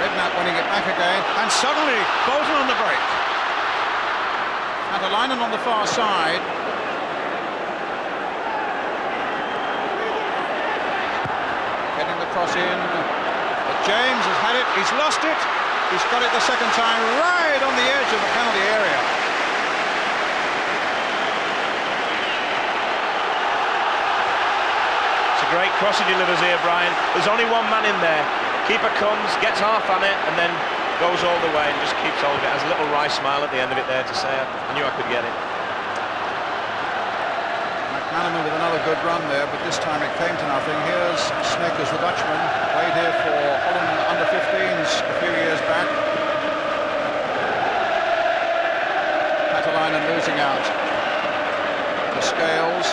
Redknapp winning it back again. And suddenly, Bolton on the break. Atalainen on the far side. Getting the cross in. But James has had it. He's lost it. He's got it the second time, right on the edge of the penalty area. Great cross he delivers here, Brian. There's only one man in there. Keeper comes, gets half on it, and then goes all the way and just keeps holding it. Has a little wry smile at the end of it there to say, I knew I could get it. McManaman with another good run there, but this time it came to nothing. Here's Snakers, the Dutchman, played here for Holland under-15s a few years back. Atalainen losing out. The Scales,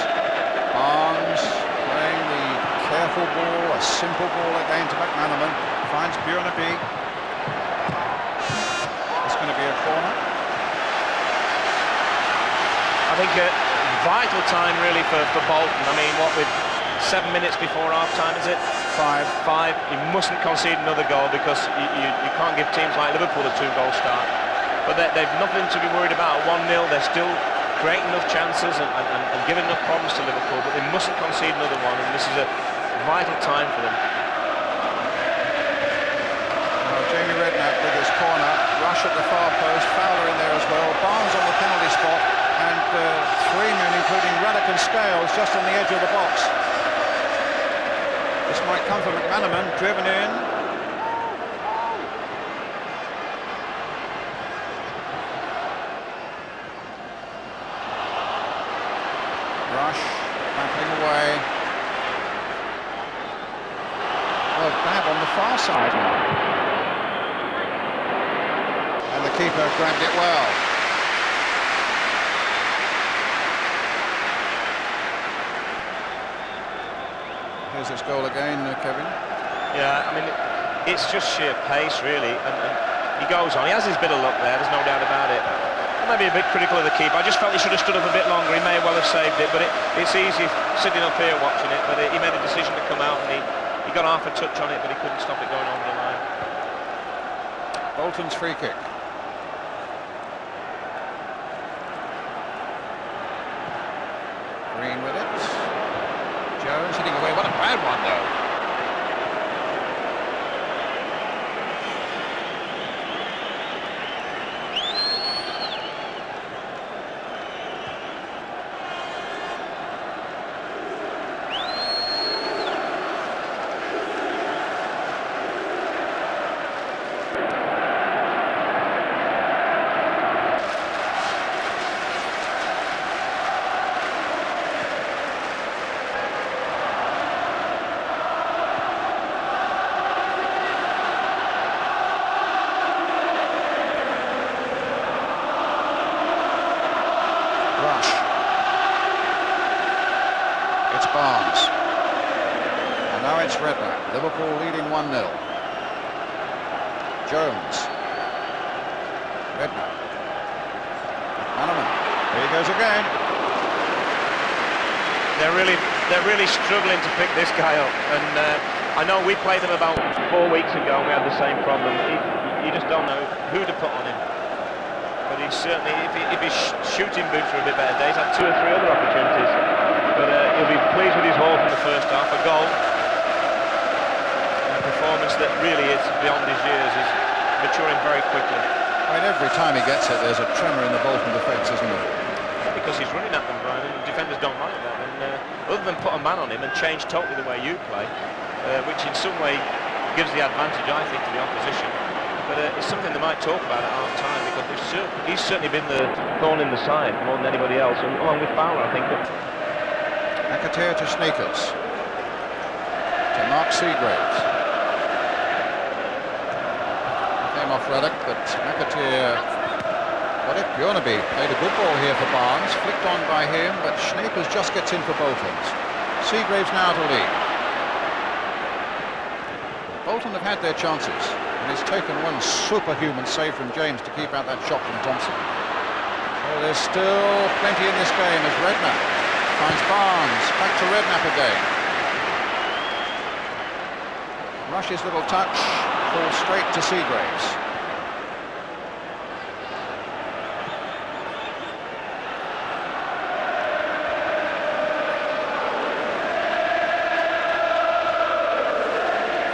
Barnes playing the careful ball, a simple ball again to McManaman. Finds Bjornaby. It's going to be a corner. I think a vital time really for Bolton. I mean, what with 7 minutes before half-time, is it? Five. You mustn't concede another goal because you can't give teams like Liverpool a 2-goal start. But they've nothing to be worried about. 1-0, they're still creating enough chances and giving enough problems to Liverpool, but they mustn't concede another one, and this is a vital time for them. Well, Jamie Redknapp with his corner, Rush at the far post, Fowler in there as well, Barnes on the penalty spot, and 3 men, including Ruddock and Scales, just on the edge of the box. This might come from McManaman, driven in. Rush, battling away. Well, Babb on the far side. And the keeper grabbed it well. Here's this goal again, Kevin. Yeah, I mean, it's just sheer pace, really, and he goes on. He has his bit of luck there, there's no doubt about it. Maybe a bit critical of the keeper. I just felt he should have stood up a bit longer. He may well have saved it, but it's easy sitting up here watching it. But he made a decision to come out, and he got half a touch on it, but he couldn't stop it going over the line. Bolton's free kick. Green with it. Jones hitting away. What a bad one, though. It's Barnes. And now it's Redknapp. Liverpool leading 1-0. Jones. Redknapp. Hanneman. Here he goes again. They're really struggling to pick this guy up, and I know we played them about 4 weeks ago and we had the same problem. You just don't know who to put on him. But he's certainly, if his shooting boots were a bit better days, had 2 or 3 other opportunities. But he'll be pleased with his haul from the first half. A goal, a performance that really is beyond his years. He's maturing very quickly. I mean, every time he gets it, there's a tremor in the Bolton defence, isn't there? Because he's running at them, Brian, and defenders don't like that. And other than put a man on him and change totally the way you play, which in some way gives the advantage, I think, to the opposition. But it's something they might talk about at half-time, because he's certainly been the thorn in the side more than anybody else, and along with Fowler, I think. McAteer to Sneakers. To Mark Seagraves. Came off Ruddock, but McAteer got it. Bjornaby played a good ball here for Barnes. Flicked on by him, but Sneakers just gets in for Bolton. Seagraves now to lead. Bolton have had their chances, and it's taken one superhuman save from James to keep out that shot from Thompson. So there's still plenty in this game as Redknapp finds Barnes. Back to Redknapp again. Rush's little touch falls straight to Seagraves.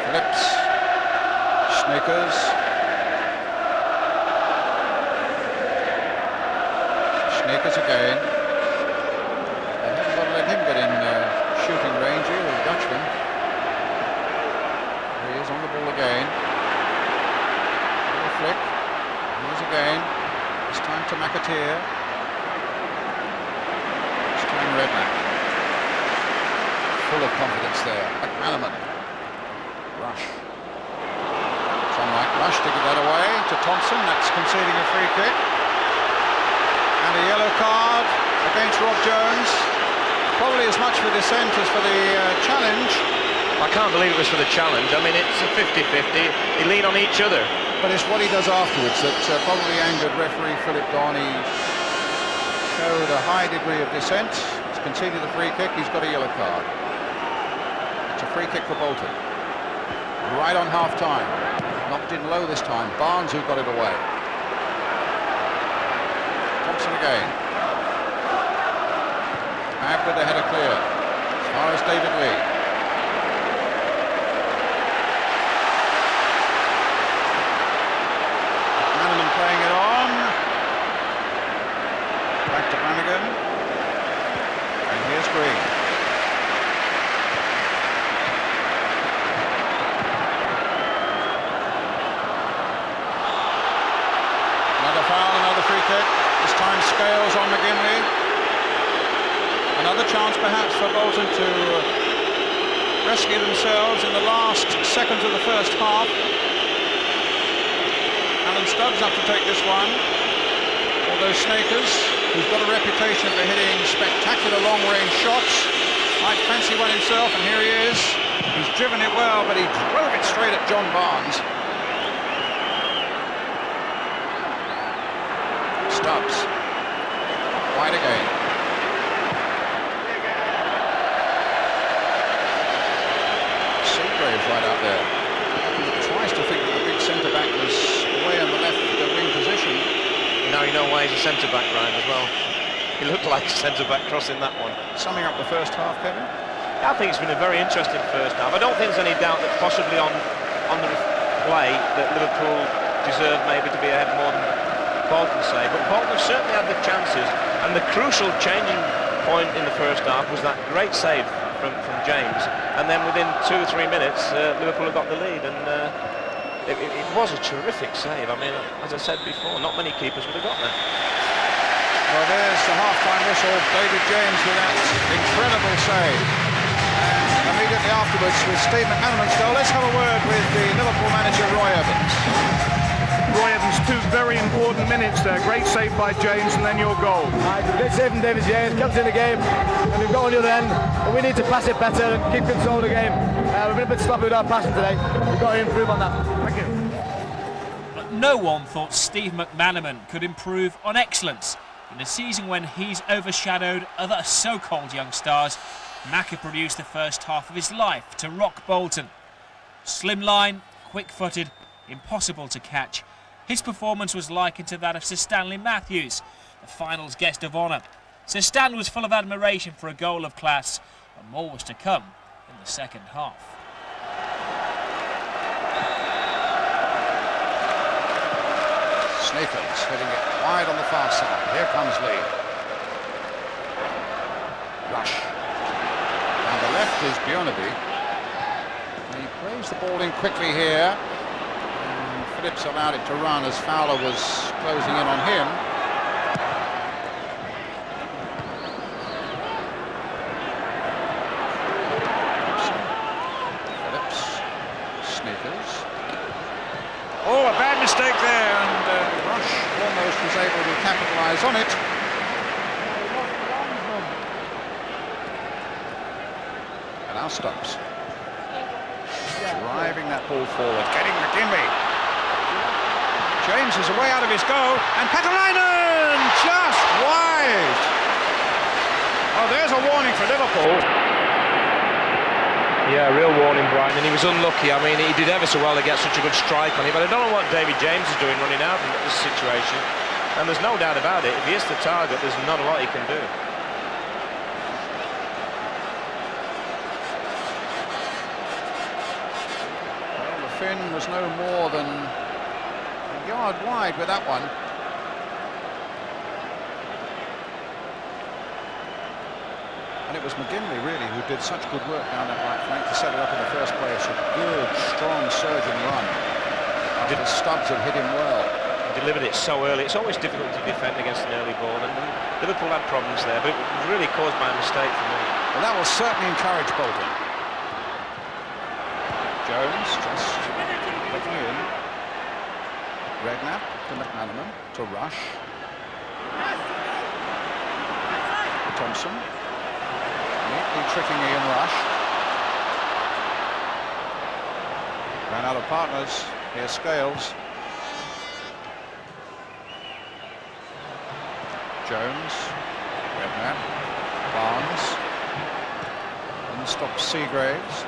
Phillips. Sneakers. Sneakers again. They haven't got to let him get in shooting range here, the Dutchman. He is on the ball again. Little flick. Here's again. This time to McAteer. This time Redknapp. Full of confidence there. Hanneman. Rush. It's unlike Rush to give that away to Thompson. That's conceding a free kick. And a yellow card against Rob Jones. Probably as much for dissent as for the challenge. I can't believe it was for the challenge. I mean, it's a 50-50. They lean on each other. But it's what he does afterwards that probably angered referee Philip Don. He showed a high degree of dissent. He's conceded the free kick. He's got a yellow card. It's a free kick for Bolton. Right on half-time. Knocked in low this time. Barnes who got it away. Thompson again. Back with the header clear. As far as David Lee. Hanneman playing it on. Back to Brannigan. And here's Green. Free kick. This time Scales on McGinley. Another chance perhaps for Bolton to rescue themselves in the last seconds of the first half. Alan Stubbs have to take this one. Although Snakers, who's got a reputation for hitting spectacular long-range shots, might fancy one himself, and here he is. He's driven it well, but he drove it straight at John Barnes. Stubbs. Wide again. Seagraves right out there. He tries to think that the big centre-back was away on the left wing position. Now you know why he's a centre-back, Ryan, as well. He looked like a centre-back crossing that one. Summing up the first half, Kevin? I think it's been a very interesting first half. I don't think there's any doubt that possibly on the play that Liverpool deserved maybe to be ahead more than Bolton say, but Bolton have certainly had the chances, and the crucial changing point in the first half was that great save from James, and then within 2 or 3 minutes Liverpool have got the lead, and it was a terrific save. I mean, as I said before, not many keepers would have got there. Well, there's the half-time whistle. David James with that incredible save, and immediately afterwards with Steve McManaman's goal, let's have a word with the Liverpool manager Roy Evans. Roy Evans, 2 very important minutes there. Great save by James, and then your goal. Great save from David James, comes in the game, and we've got on the other end, and we need to pass it better and keep control of the game. We've been a bit sloppy with our passing today. We've got to improve on that. Thank you. But no one thought Steve McManaman could improve on excellence. In a season when he's overshadowed other so-called young stars, Macca produced the first half of his life to rock Bolton. Slimline, quick-footed, impossible to catch. His performance was likened to that of Sir Stanley Matthews, the finals guest of honour. Sir Stan was full of admiration for a goal of class, and more was to come in the second half. Sneakers hitting it wide on the far side. Here comes Lee. Rush. Down the left is Bjornaby. He plays the ball in quickly here. And Phillips allowed it to run as Fowler was closing in on him. Phillips. Sneakers. Oh, a bad mistake there, and Rush almost was able to capitalise on it. And now stops. Driving that ball forward, getting McGinley. James is away out of his goal, and Patalainen just wide. Oh, there's a warning for Liverpool. Yeah, real warning, Brighton, and he was unlucky. I mean, he did ever so well to get such a good strike on him, but I don't know what David James is doing running out in this situation. And there's no doubt about it, if he hits the target, there's not a lot he can do. Well, the Finn was no more than a yard wide with that one. And it was McGinley, really, who did such good work down that right flank to set it up in the first place. A good, strong surging run. After Stubbs had hit him well. He delivered it so early. It's always difficult to defend against an early ball, and Liverpool had problems there, but it was really caused by a mistake for me. Well, that will certainly encourage Bolton. Jones just looking in. Redknapp to McManaman to Rush. Thompson. Neatly tricking Ian Rush. Ran out of partners. Here's Scales. Jones. Redknapp. Barnes. And stops Seagraves.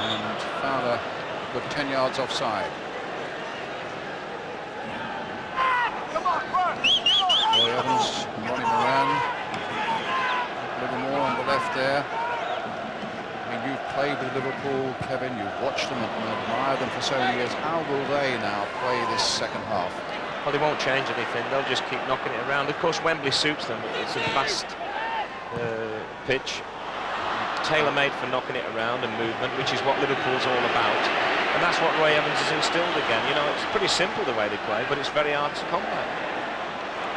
And Fowler good 10 yards offside. Roy Evans and Ronnie Moran. A little more on the left there. I mean, you've played with Liverpool, Kevin, you've watched them and admired them for so many years. How will they now play this second half? Well, they won't change anything. They'll just keep knocking it around. Of course, Wembley suits them. It's a fast pitch, tailor-made for knocking it around and movement, which is what Liverpool's all about. And that's what Roy Evans has instilled again. You know, it's pretty simple the way they play, but it's very hard to combat.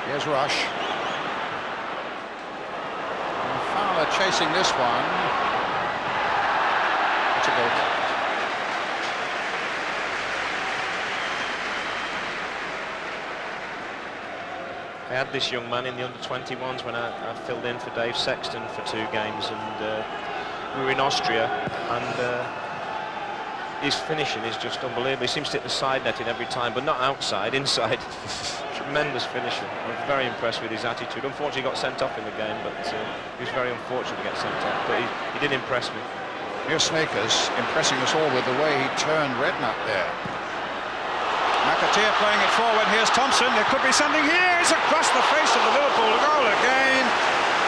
Here's Rush. And Fowler chasing this one. It's a goal. I had this young man in the under-21s when I filled in for Dave Sexton for 2 games, and we were in Austria, and his finishing is just unbelievable. He seems to hit the side netting every time, but not outside, inside. Tremendous finisher. I was very impressed with his attitude. Unfortunately, he got sent off in the game, but he was very unfortunate to get sent off, but he did impress me. Here's Snakers impressing us all with the way he turned Redknapp there. McAteer playing it forward. Here's Thompson. There could be something here. It's across the face of the Liverpool goal again.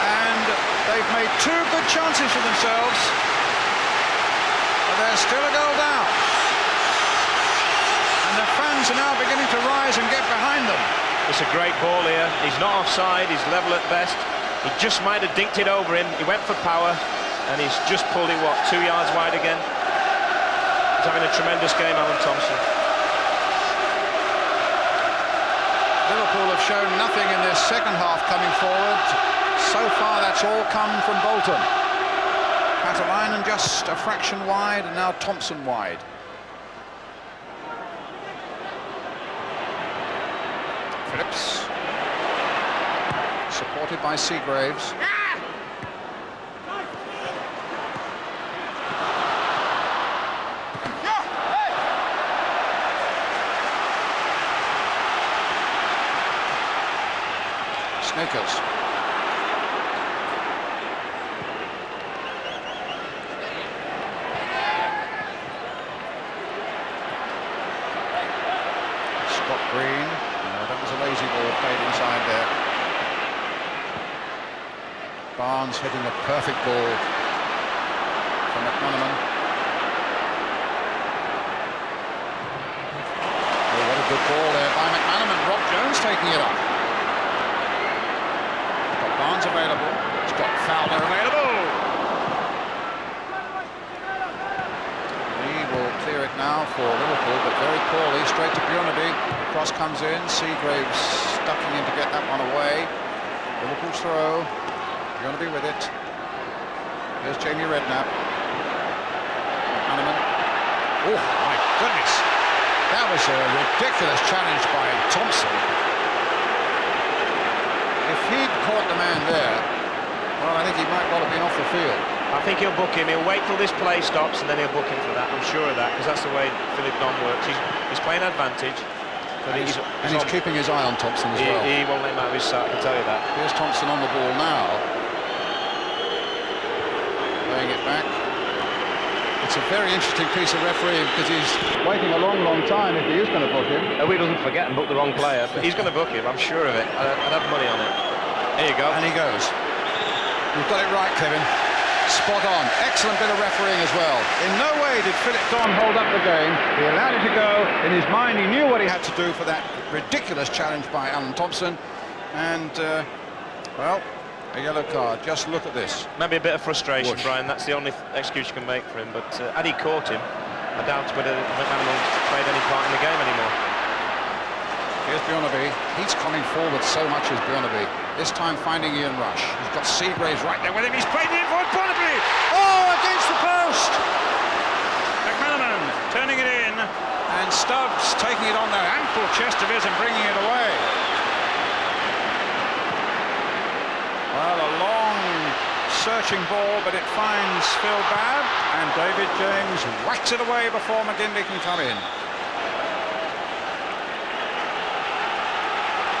And they've made 2 good chances for themselves. But there's still a goal down. And the fans are now beginning to rise and get behind them. It's a great ball here. He's not offside. He's level at best. He just might have dinked it over him. He went for power. And he's just pulled it, what, 2 yards wide again? He's having a tremendous game, Alan Thompson. Liverpool have shown nothing in this second half coming forward. So far, that's all come from Bolton. Catalinen just a fraction wide, and now Thompson wide. Phillips, supported by Seagraves. Snickers. Scott Green. That was a lazy ball played inside there. Barnes hitting a perfect ball from McManaman. Oh, what a good ball there by McManaman. Rob Jones taking it up. Barnes available. He's got Fowler available. He will clear it now for Liverpool, but very poorly. Straight to Bjornaby. The cross comes in. Seagraves ducking in to get that one away. Liverpool's throw. Bjornaby with it. Here's Jamie Redknapp. Hanneman. Oh my goodness! That was a ridiculous challenge by Thompson. If he'd caught the man there, well, I think he might well have been off the field. I think he'll book him. He'll wait till this play stops and then he'll book him for that. I'm sure of that, because that's the way Philip Don works. He's playing advantage. And he's keeping his eye on Thompson as well. He won't let him out of his sight, I can tell you that. Here's Thompson on the ball now. Laying it back. It's a very interesting piece of refereeing, because he's Waiting a long, long time if he is going to book him. He doesn't forget and book the wrong player, but he's going to book him, I'm sure of it. I'd have money on it. There you go. And he goes. You've got it right, Kevin. Spot on. Excellent bit of refereeing as well. In no way did Philip Don hold up the game. He allowed it to go. In his mind, he knew what he had to do For that ridiculous challenge by Alan Thompson. And, well, a yellow card. Just look at this. Maybe a bit of frustration, Whoosh. Brian. That's the only excuse you can make for him. But had he caught him, I doubt whether McManaman played any part in the game anymore. Here's Bjornaby. He's coming forward so much as Bjornaby. This time finding Ian Rush. He's got Seagraves right there with him. He's played it in for Bjornaby. Oh, against the post. McManaman turning it in. And Stubbs taking it on that ample chest of his and bringing it away. Well, a long searching ball, but it finds Phil Babb, and David James whacks it away before McGinley can come in.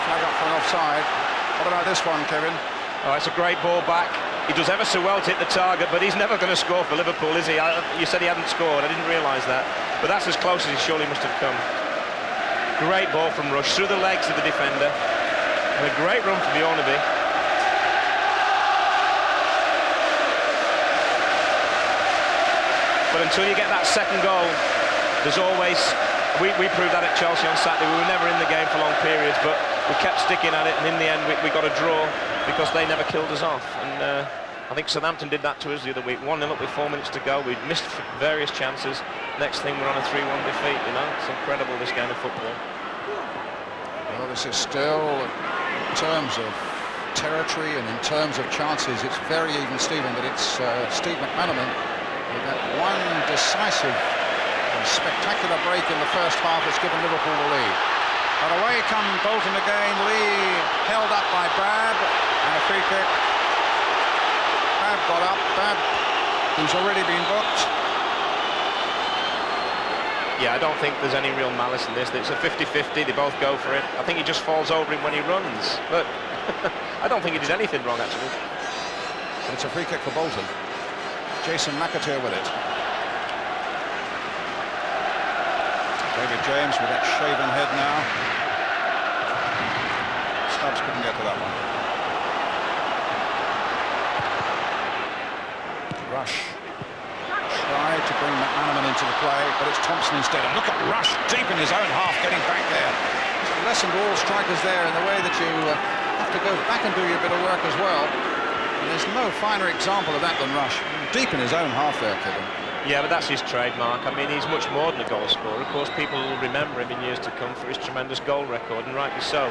Flag up for an offside. What about this one, Kevin? Oh, it's a great ball back. He does ever so well to hit the target, but he's never going to score for Liverpool, is he? You said he hadn't scored. I didn't realise that. But that's as close as he surely must have come. Great ball from Rush, through the legs of the defender. And a great run from Bjornaby. But until you get that second goal, there's always... We proved that at Chelsea on Saturday. We were never in the game for long periods, but we kept sticking at it, and in the end we got a draw because they never killed us off. And I think Southampton did that to us the other week. 1-0 up with 4 minutes to go. We'd missed various chances. Next thing, we're on a 3-1 defeat, you know. It's incredible, this game of football. Well, this is still, in terms of territory and in terms of chances, it's very even, Stephen, but it's Steve McManaman with that one decisive and spectacular break in the first half that's given Liverpool the lead. But away come Bolton again. Lee held up by Babb, and a free kick. Babb got up. Babb, who's already been booked. Yeah, I don't think there's any real malice in this. It's a 50-50, they both go for it. I think he just falls over him when he runs. But I don't think he did anything wrong, actually. And it's a free kick for Bolton. Jason McAteer with it. David James with that shaven head now. Stubbs couldn't get to that one. Rush tried to bring McManaman into the play, but it's Thompson instead. And look at Rush deep in his own half, getting back there. It's a lesson to all strikers there in the way that you have to go back and do your bit of work as well. And there's no finer example of that than Rush. Deep in his own half there, Kevin. Yeah, but that's his trademark. I mean, he's much more than a goal scorer. Of course, people will remember him in years to come for his tremendous goal record, and rightly so.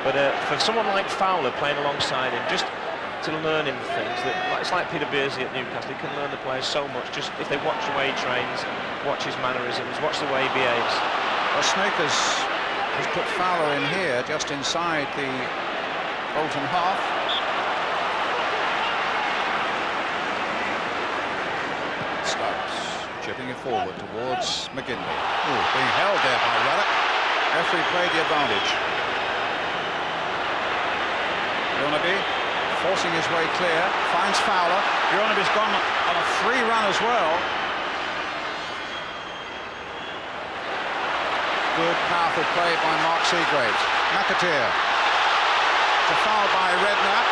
But for someone like Fowler playing alongside him, just to learn in the things that, it's like Peter Beardsley at Newcastle. He can learn the players so much just if they watch the way he trains, watch his mannerisms, watch the way he behaves. Well, Snakers has put Fowler in here, just inside the Bolton half. Stubbs chipping it forward towards McGinley. Ooh, being held there by Ruddock. Referee played the advantage. Bjornaby forcing his way clear, finds Fowler. Bjornaby's gone on a free run as well. Good, powerful play by Mark Seagraves. McAteer. It's a foul by Redknapp.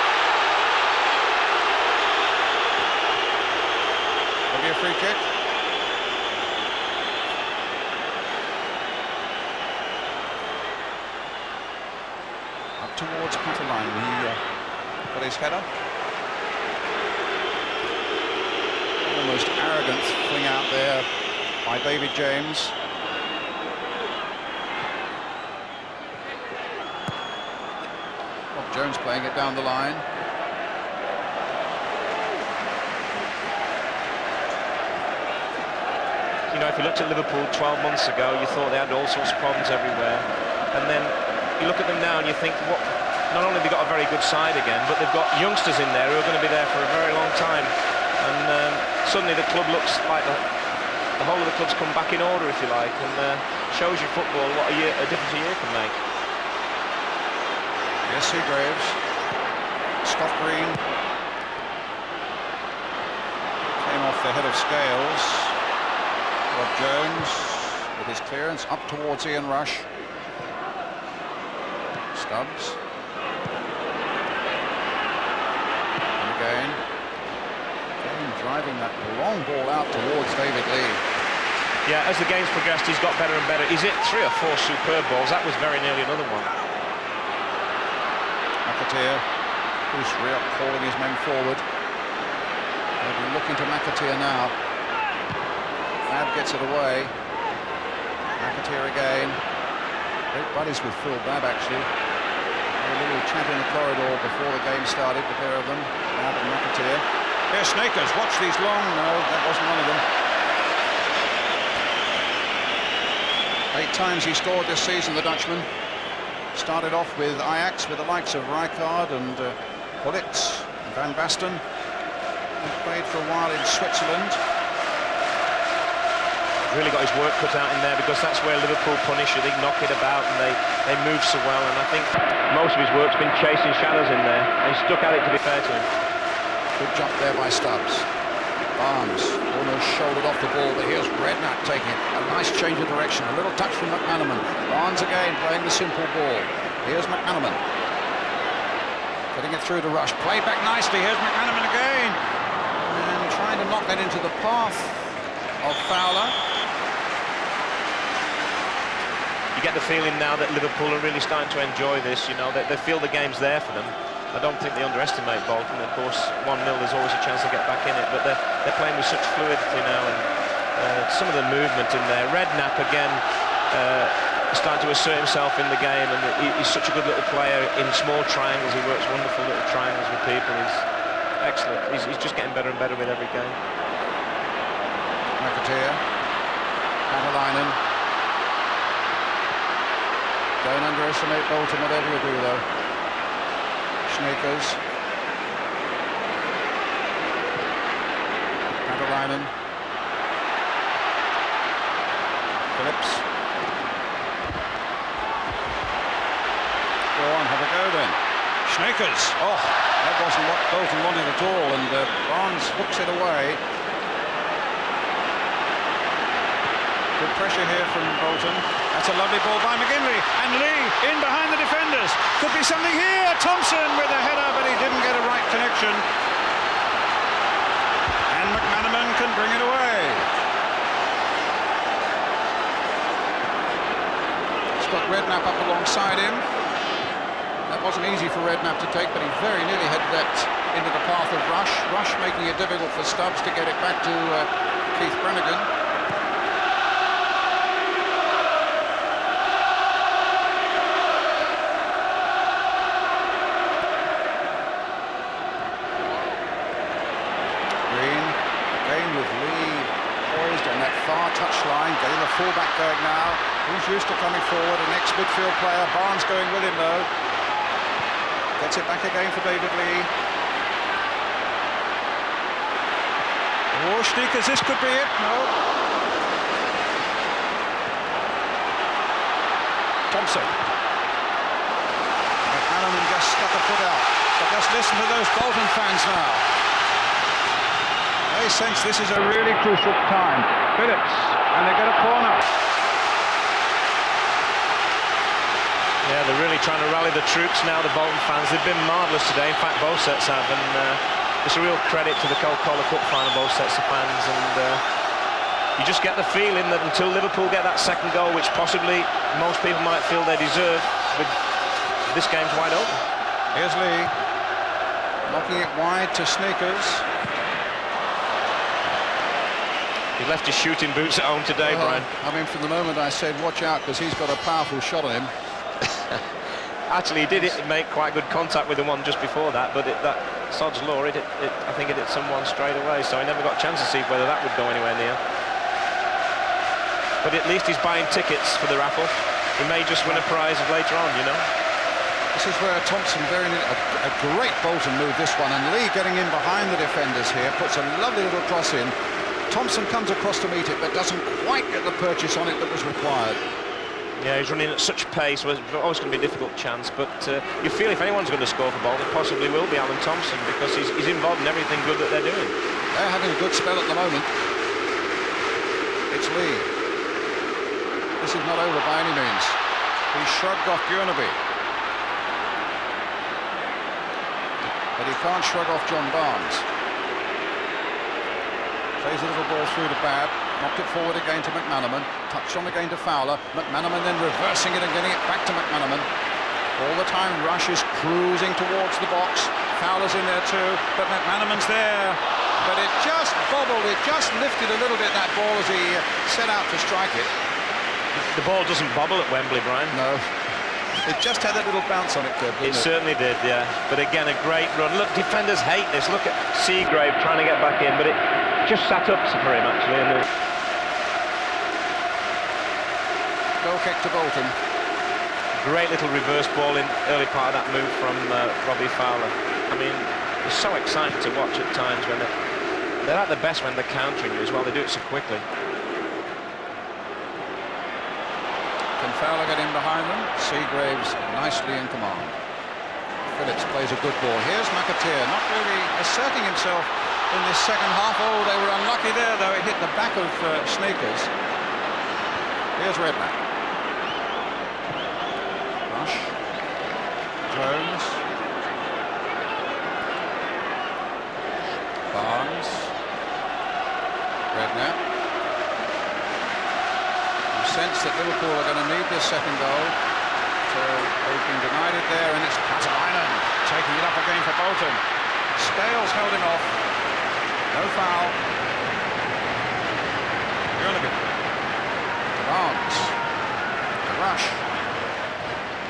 There'll be a free kick. Up towards Patterline. He got his header. Almost arrogant fling out there by David James. Jones playing it down the line. You know, if you looked at Liverpool 12 months ago, you thought they had all sorts of problems everywhere. And then you look at them now and you think, what? Not only have they got a very good side again, but they've got youngsters in there who are going to be there for a very long time. And suddenly the club looks like the whole of the club's come back in order, if you like, and shows you football what a difference a year can make. Yes, Seagraves. Scott Green came off the head of Scales. Rob Jones with his clearance up towards Ian Rush. Stubbs. And again driving that long ball out towards David Lee. Yeah, as the game's progressed, he's got better and better. He's hit 3 or 4 superb balls. That was very nearly another one. McAteer, Vhsrip calling his men forward. They'll be looking to McAteer now. Fab gets it away. McAteer again. Great buddies with Phil Babb, actually. Had a little chat in the corridor before the game started, the pair of them, Babb and McAteer. Here's Snakers, watch these long. No, that wasn't one of them. 8 times he scored this season, the Dutchman. Started off with Ajax, with the likes of Rijkaard and Gullit and Van Basten. He played for a while in Switzerland. Really got his work cut out in there, because that's where Liverpool punish you. They knock it about and they move so well, and I think most of his work's been chasing shadows in there, and he stuck at it, to be fair to him. Good jump there by Stubbs. Barnes almost shouldered off the ball, but here's Redknapp taking it. A nice change of direction, a little touch from McManaman. Barnes again playing the simple ball. Here's McManaman. Getting it through to Rush. Played back nicely. Here's McManaman again. And trying to knock that into the path of Fowler. You get the feeling now that Liverpool are really starting to enjoy this. You know, they feel the game's there for them. I don't think they underestimate Bolton. Of course, 1-0, there's always a chance to get back in it, but they're playing with such fluidity now, and some of the movement in there. Redknapp again starting to assert himself in the game, and he's such a good little player in small triangles. He works wonderful little triangles with people. He's excellent. He's just getting better and better with every game. McAteer, Patterline. Don't underestimate Bolton, whatever you do, though. Snakers. Patterline. Phillips. Go on, have a go then. Snakers. Oh, that wasn't what Bolton wanted at all, and Barnes hooks it away. Good pressure here from Bolton. That's a lovely ball by McGinley, and Lee in behind the defenders. Could be something here. Thompson with a header, but he didn't get a right connection. And McManaman can bring it away. He's got Redknapp up alongside him. That wasn't easy for Redknapp to take, but he very nearly headed that into the path of Rush. Rush making it difficult for Stubbs to get it back to Keith Brannigan. far touchline, getting the fullback going now. He's used to coming forward. An ex-midfield player, Barnes going with him though. Gets it back again for David Lee. Oh, Sneakers, this could be it. No. Thompson. McManaman just stuck a foot out. But just listen to those Bolton fans now. They sense this is a Really crucial time. Phillips, and they get a corner. Yeah, they're really trying to rally the troops now, the Bolton fans. They've been marvellous today. In fact, both sets have, and it's a real credit to the Coca Cup final, both sets of fans. And you just get the feeling that until Liverpool get that second goal, which possibly most people might feel they deserve, this game's wide open. Here's Lee, knocking it wide to Sneakers. He left his shooting boots at home today, Brian. I mean, from the moment I said watch out because he's got a powerful shot on him. Actually, he did make quite good contact with the one just before that, but that sod's law, I think it hit someone straight away, so he never got a chance to see whether that would go anywhere near. But at least he's buying tickets for the raffle. He may just win a prize later on, you know. This is where Thompson, a great Bolton move, this one, and Lee getting in behind the defenders here, puts a lovely little cross in. Thompson comes across to meet it, but doesn't quite get the purchase on it that was required. Yeah, he's running at such pace, well, it's always going to be a difficult chance, but you feel if anyone's going to score for Bolton, it possibly will be Alan Thompson, because he's involved in everything good that they're doing. They're having a good spell at the moment. It's Lee. This is not over by any means. He shrugged off Burnaby. But he can't shrug off John Barnes. Plays a little ball through to Babb, knocked it forward again to McManaman, touched on again to Fowler, McManaman then reversing it and getting it back to McManaman. All the time Rush is cruising towards the box, Fowler's in there too, but McManaman's there. But it just bobbled, it just lifted a little bit, that ball, as he set out to strike it. The ball doesn't bobble at Wembley, Brian. No. It just had that little bounce on it, Kirk, It certainly did, yeah. But again, a great run. Look, defenders hate this. Look at Seagrave trying to get back in, but it just sat up for him, actually. And goal kick to Bolton. great little reverse ball in early part of that move from Robbie Fowler. I mean, it's so exciting to watch at times when they're at their best when they're countering you as well. They do it so quickly. Can Fowler get in behind them? Seagrave's nicely in command. Phillips plays a good ball. Here's McAteer, not really asserting himself in this second half. Oh, they were unlucky there, though. It hit the back of Sneakers. Here's Redknapp. Rush. Jones. Barnes. Redknapp. Sense that Liverpool are going to need this second goal. So they've been denied it there, and it's Patalainen taking it up again for Bolton. Scales held him off. No foul. Burnaby. Barnes. Rush.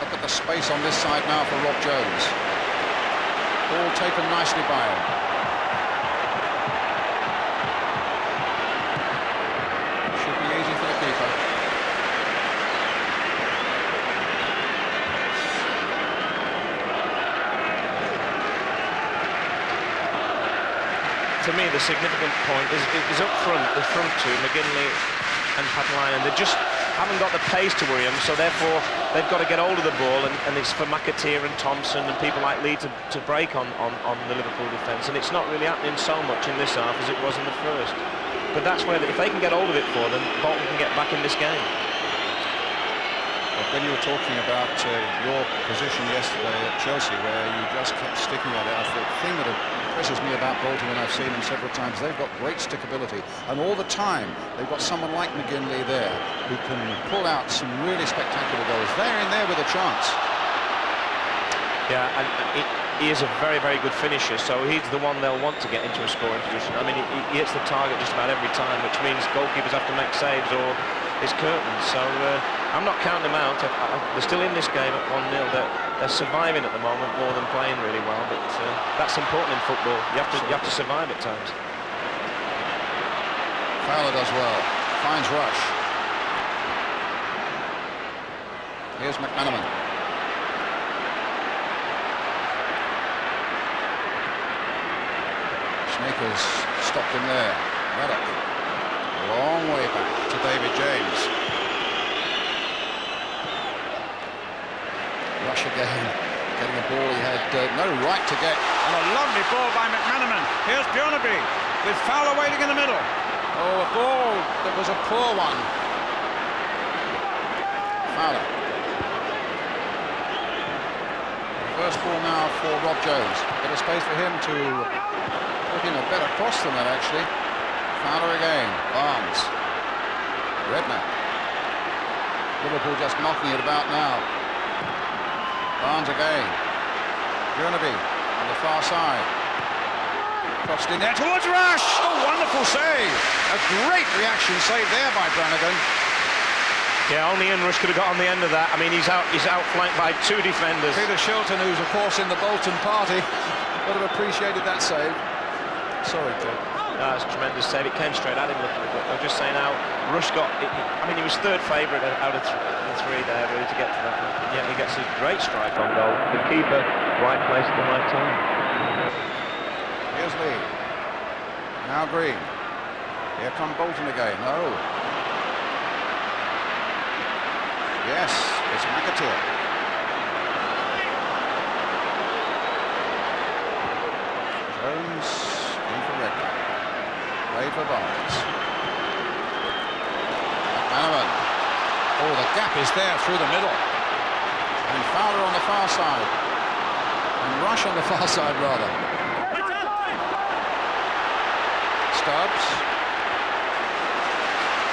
Look at the space on this side now for Rob Jones. Ball taken nicely by him. Should be easy for the keeper. To me, the significant point is up front, the front two, McGinley and Patalainen. They just haven't got the pace to worry them, so therefore they've got to get hold of the ball, and it's for McAteer and Thompson and people like Lee to break on the Liverpool defence, and it's not really happening so much in this half as it was in the first. But that's where, if they can get hold of it for them, Bolton can get back in this game. When you were talking about your position yesterday at Chelsea, where you just kept sticking at it, I thought the thing that impresses me about Bolton, and I've seen them several times, they've got great stickability, and all the time they've got someone like McGinley there who can pull out some really spectacular goals. They're in there with a chance. Yeah, and he is a very, very good finisher, so he's the one they'll want to get into a scoring position. I mean, he hits the target just about every time, which means goalkeepers have to make saves or it's curtains. So I'm not counting them out. They're still in this game at 1-0. They're surviving at the moment more than playing really well, but that's important in football. You have to survive at times. Fowler does well. finds Rush. Here's McManaman. Sneakers stopped him there. Ruddock. Long way back to David James. Rush again. Getting a ball he had no right to get. And a lovely ball by McManaman. Here's Bjornaby with Fowler waiting in the middle. Oh, a ball that was a poor one. Fowler. First ball now for Rob Jones. Bit of space for him to put in a better cross than that, actually. Fowler again. Barnes. Redknapp. Liverpool just knocking it about now. Barnes again. Bjornaby on the far side. Crossed in there towards Rush. Oh, wonderful save. A great reaction save there by Brannigan. Yeah, only Ian Rush could have got on the end of that. I mean, he's outflanked by two defenders. Peter Shilton, who's of course in the Bolton party, would have appreciated that save. Sorry, Ted. No, it's a tremendous save. It came straight at him. I was just saying how Rush got. I mean, he was third favourite out of the three there, really, to get to that. Yeah, he gets a great strike on goal. The keeper, right place at the right time. Here's Lee. Now Green. Here come Bolton again. No. Yes, it's McAteer. Jones in for Redknapp. Played for Barnes. McManaman. Oh, the gap is there through the middle. And Fowler on the far side. And Rush on the far side, rather. Stubbs.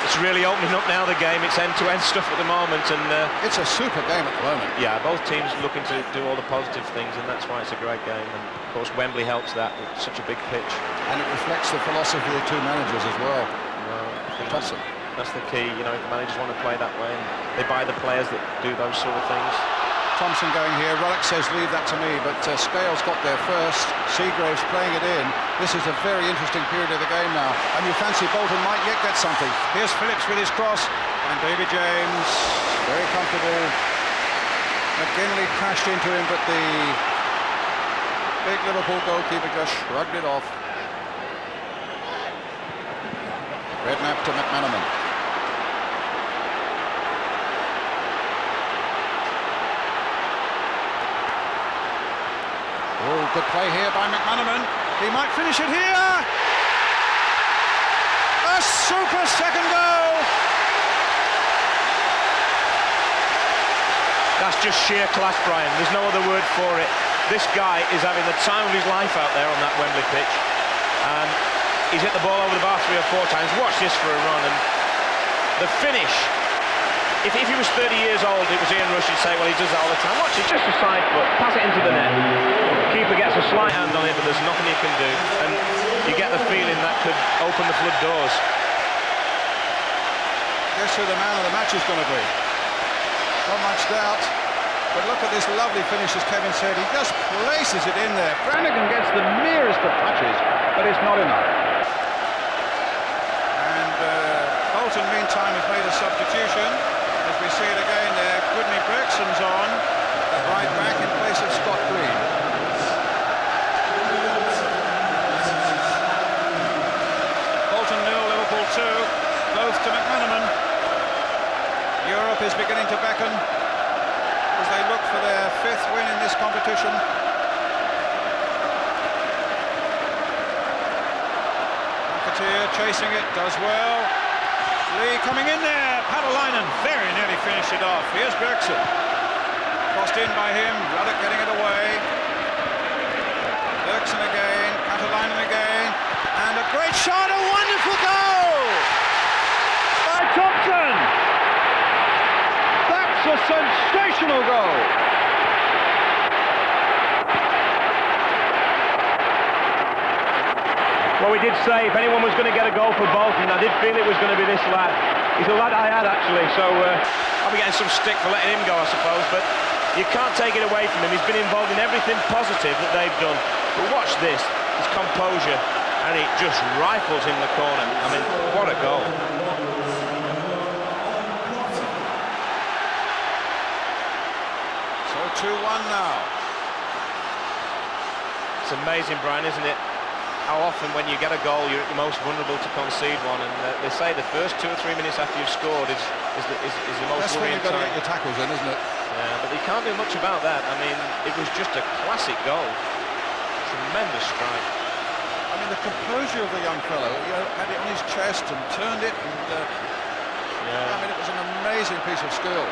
It's really opening up now, the game. It's end-to-end stuff at the moment, and it's a super game at the moment. Yeah, both teams looking to do all the positive things, and that's why it's a great game. And of course, Wembley helps that with such a big pitch. And it reflects the philosophy of the two managers as well. I think that's the key. You know, if the managers want to play that way, and they buy the players that do those sort of things. Thompson going here. Ruddock says leave that to me, but Scales got there first. Seagrove's playing it in. This is a very interesting period of the game now, and you fancy Bolton might yet get something. Here's Phillips with his cross, and David James very comfortable. McGinley crashed into him, but the big Liverpool goalkeeper just shrugged it off. Redknapp to McManaman. Oh, good play here by McManaman. He might finish it here. A super second goal. That's just sheer class, Brian. There's no other word for it. This guy is having the time of his life out there on that Wembley pitch. And he's hit the ball over the bar 3 or 4 times. Watch this for a run. And the finish. If he was 30 years old, it was Ian Rush, you'd say, well, he does that all the time. Watch, it's just a side foot, pass it into the net. The keeper gets a slight hand on it, but there's nothing he can do. And you get the feeling that could open the flood doors. Guess who the man of the match is going to be? Not much doubt. But look at this lovely finish, as Kevin said. He just places it in there. Brannigan gets the merest of touches, but it's not enough. And Bolton, meantime, has made a substitution. As we see it again there, Goodney Brexton's on at right back in place of Scott Green. Bolton 0, Liverpool 2, both to McManaman. Europe is beginning to beckon as they look for their 5th win in this competition. McAteer chasing it, does well. Lee coming in there, Patalainen very nearly finished it off. Here's Bergson, crossed in by him, Ruddock getting it away. Bergson again, Patalainen again, and a great shot, a wonderful goal by Thompson. That's a sensational goal. Well, we did say if anyone was going to get a goal for Bolton, I did feel it was going to be this lad. He's a lad I had, actually, so I'll be getting some stick for letting him go, I suppose, but you can't take it away from him. He's been involved in everything positive that they've done. But watch this, his composure, and it just rifles in the corner. I mean, what a goal. 2-1 now. It's amazing, Brian, isn't it? How often when you get a goal, you're at your most vulnerable to concede one, and they say the first 2 or 3 minutes after you've scored is the most That's when worrying you've got to time. get your tackles in, isn't it? Yeah, but you can't do much about that. I mean, it was just a classic goal. Tremendous strike. I mean, the composure of the young fellow, you know, had it on his chest and turned it, and I mean, it was an amazing piece of skill.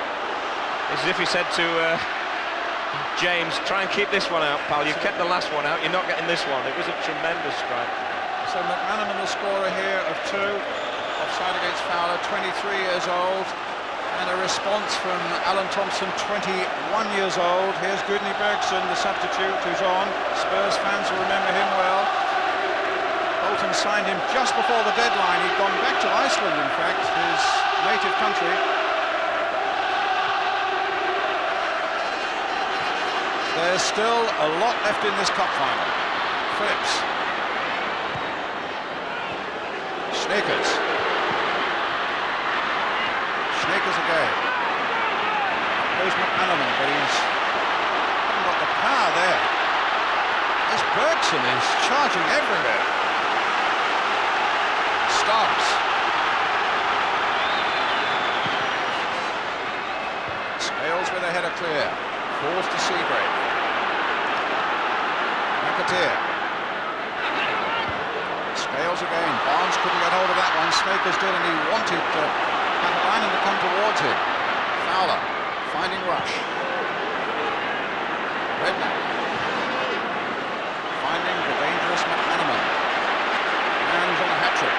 It's as if he said to James, try and keep this one out, pal. You've kept the last one out, you're not getting this one. It was a tremendous strike. So McManaman, the scorer here of 2, offside against Fowler, 23 years old, and a response from Alan Thompson, 21 years old. Here's Gudni Bergson, the substitute, who's on. Spurs fans will remember him well. Bolton signed him just before the deadline. He'd gone back to Iceland, in fact, his native country. There's still a lot left in this cup final. Phillips. Sneakers. Sneakers again. Goes McManaman, but hasn't got the power there. This Bergson is charging everywhere. Stops. Scales with a header clear. Falls to Seagrave. McAteer. Scales again. Barnes couldn't get hold of that one. Snakers did, and he wanted Catalinen to come towards him. Fowler finding Rush. Redknapp finding the dangerous McManaman. And he's on a hat-trick.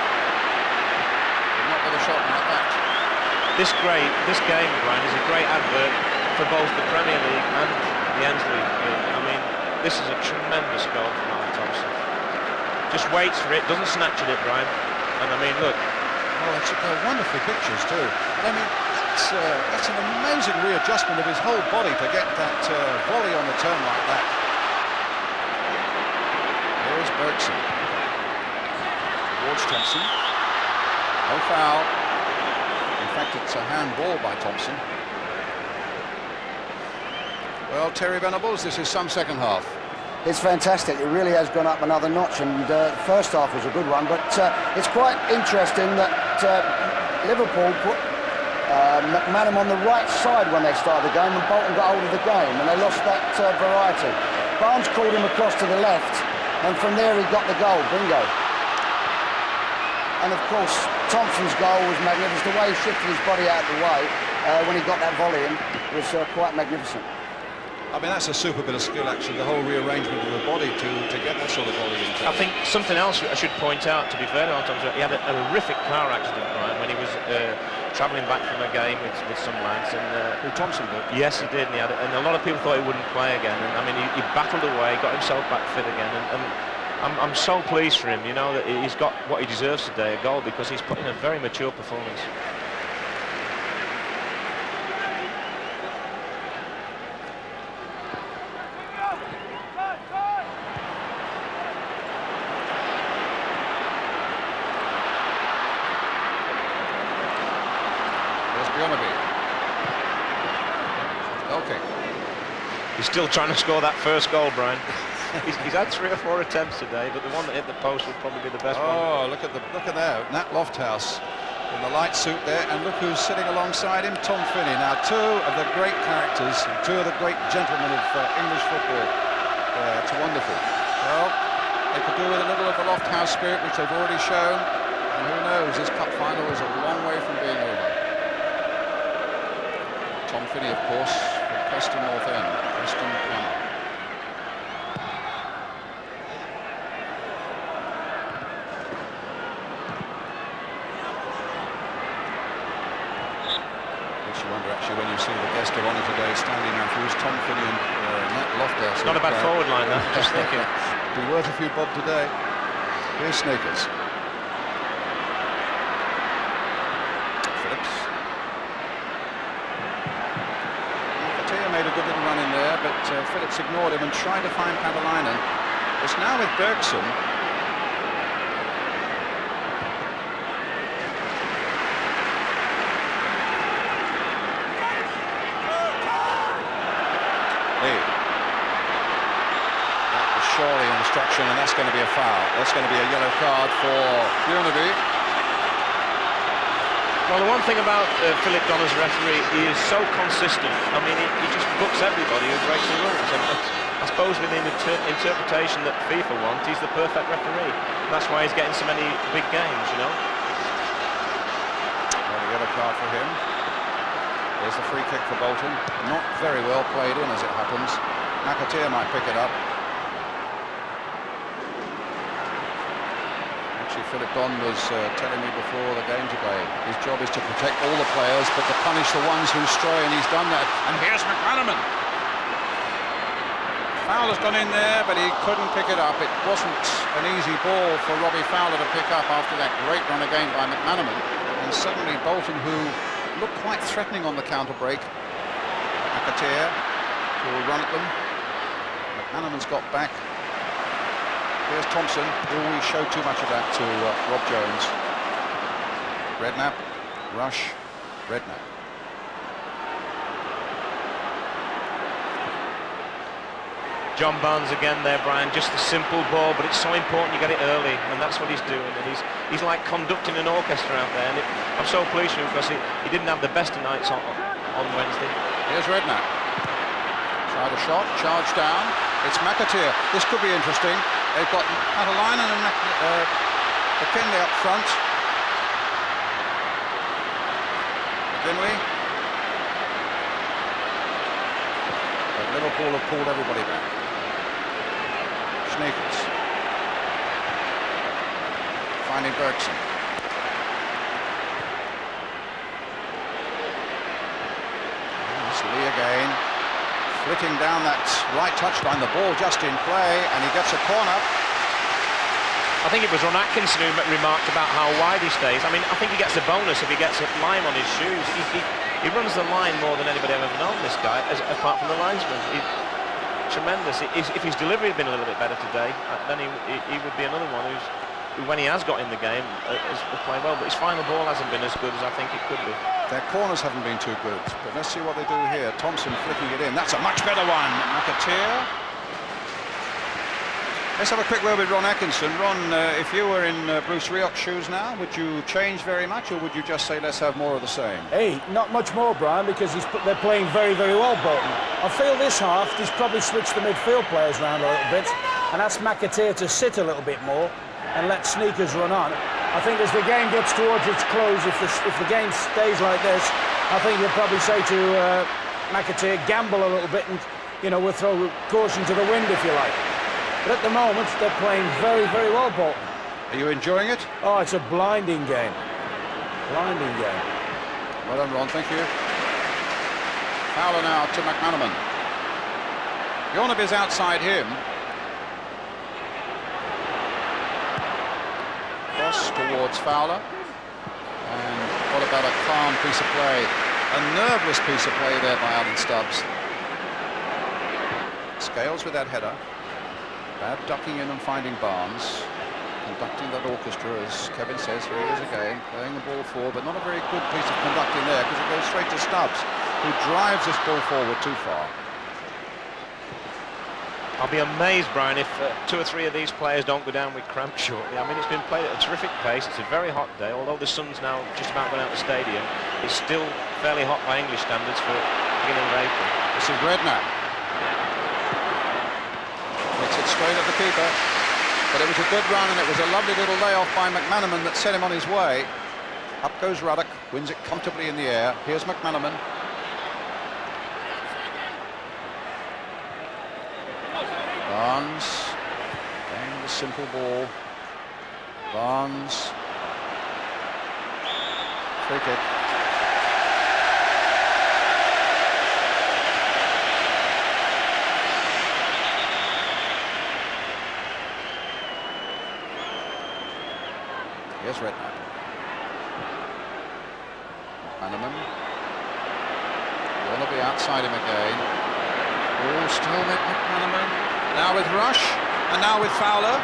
Not with a shot like that. This game, Brian, is a great advert for both the Premier League and the Ensley League. I mean, this is a tremendous goal from Alan Thompson. Just waits for it, doesn't snatch at it, Brian. And I mean, look. Oh, they're wonderful pictures too. But I mean, that's an amazing readjustment of his whole body to get that volley on the turn like that. Here's Bergson. Towards Thompson. No foul. In fact, it's a handball by Thompson. Well, Terry Venables, this is some second half. It's fantastic. It really has gone up another notch, and the first half was a good one, but it's quite interesting that Liverpool put McManaman on the right side when they started the game, and Bolton got hold of the game, and they lost that variety. Barnes called him across to the left, and from there he got the goal. Bingo. And of course, Thompson's goal was magnificent. The way he shifted his body out of the way when he got that volley in was quite magnificent. I mean, that's a super bit of skill, actually, the whole rearrangement of the body to get that sort of volley in. I think something else I should point out, to be fair to Alan Thompson, he had a horrific car accident, Brian, when he was travelling back from a game with some lads. And Thompson did? Yes, he did, and a lot of people thought he wouldn't play again. And I mean, he battled away, got himself back fit again, and I'm so pleased for him, you know, that he's got what he deserves today, a goal, because he's put in a very mature performance. Okay. He's still trying to score that first goal, Brian. he's had 3 or 4 attempts today, but the one that hit the post would probably be the best one. Oh, look at that, Nat Lofthouse in the light suit there, and look who's sitting alongside him, Tom Finney. Now, 2 of the great characters, 2 of the great gentlemen of English football. It's wonderful. Well, they could do with a little of the Lofthouse spirit, which they've already shown, and who knows, this cup final is a long way from being over. Tom Finney, of course, from Preston North End, Preston Power. Makes you wonder, actually, when you see the guest of honour today standing out, who's Tom Finney and Nat Lofthouse. Not a bad forward line, though, just thinking. Be worth a few bob today. Here's Snakers. Phillips. Made a good little run in there, but Phillips ignored him and tried to find Catalinen. It's now with Bergson. surely instruction, and that's going to be a foul. That's going to be a yellow card for Unity. Well, the one thing about Philip Don as referee, he is so consistent. I mean, he just books everybody who breaks the rules. And I suppose with the interpretation that FIFA want, he's the perfect referee. And that's why he's getting so many big games, you know. Well, a yellow card for him. Here's the free kick for Bolton. Not very well played in, as it happens. McAteer might pick it up. Philip Don was telling me before the game today, his job is to protect all the players but to punish the ones who stray, and he's done that. And here's McManaman. Fowler's gone in there, but he couldn't pick it up. It wasn't an easy ball for Robbie Fowler to pick up after that great run again by McManaman. And suddenly Bolton, who looked quite threatening on the counter break, McAteer will run at them. McManaman's got back. Here's Thompson. We show too much of that to Rob Jones. Redknapp, Rush, Redknapp. John Barnes again there, Brian. Just a simple ball, but it's so important you get it early, and that's what he's doing. And he's like conducting an orchestra out there. And I'm so pleased with him because he didn't have the best of nights on Wednesday. Here's Redknapp. Tried a shot, charged down. It's McAteer. This could be interesting. They've got Catalina and McKinley up front. McKinley. But Liverpool have pulled everybody back. Sneakers. Finding Bergson. It's Lee again. Flicking down that right touchline, the ball just in play, and he gets a corner. I think it was Ron Atkinson who remarked about how wide he stays. I mean, I think he gets a bonus if he gets a lime on his shoes. He runs the line more than anybody I've ever known, this guy, apart from the linesman. Tremendous. If his delivery had been a little bit better today, then he would be another one who, when he has got in the game, has played well. But his final ball hasn't been as good as I think it could be. Their corners haven't been too good, but let's see what they do here. Thompson flicking it in. That's a much better one. McAteer. Let's have a quick word with Ron Atkinson. Ron, if you were in Bruce Rioch's shoes now, would you change very much, or would you just say let's have more of the same? Hey, not much more, Brian, because they're playing very, very well, Bolton. I feel this half he's probably switched the midfield players around a little bit and asked McAteer to sit a little bit more and let Sneakers run on. I think as the game gets towards its close, if the game stays like this, I think you'll probably say to McAteer, gamble a little bit and, you know, we'll throw caution to the wind, if you like. But at the moment, they're playing very, very well, Bolton. Are you enjoying it? Oh, it's a blinding game. Blinding game. Well done, Ron, thank you. Fowler now to McManaman. Yornab is outside him. Cross towards Fowler. And what about a calm piece of play? A nerveless piece of play there by Alan Stubbs. Scales with that header. Bad ducking in and finding Barnes. Conducting that orchestra, as Kevin says, here he is again, playing the ball forward, but not a very good piece of conducting there because it goes straight to Stubbs, who drives this ball forward too far. I'll be amazed, Brian, if 2 or 3 of these players don't go down with cramp shortly. I mean, it's been played at a terrific pace. It's a very hot day, although the sun's now just about going out the stadium. It's still fairly hot by English standards for beginning of April. This is Redknapp. Hits it straight at the keeper. But it was a good run, and it was a lovely little layoff by McManaman that set him on his way. Up goes Ruddock, wins it comfortably in the air. Here's McManaman. Barnes, playing the simple ball. Barnes. Free kick. Here's Redknapp. McManaman. Going to be outside him again. Oh, still McManaman. Now with Rush, and now with Fowler.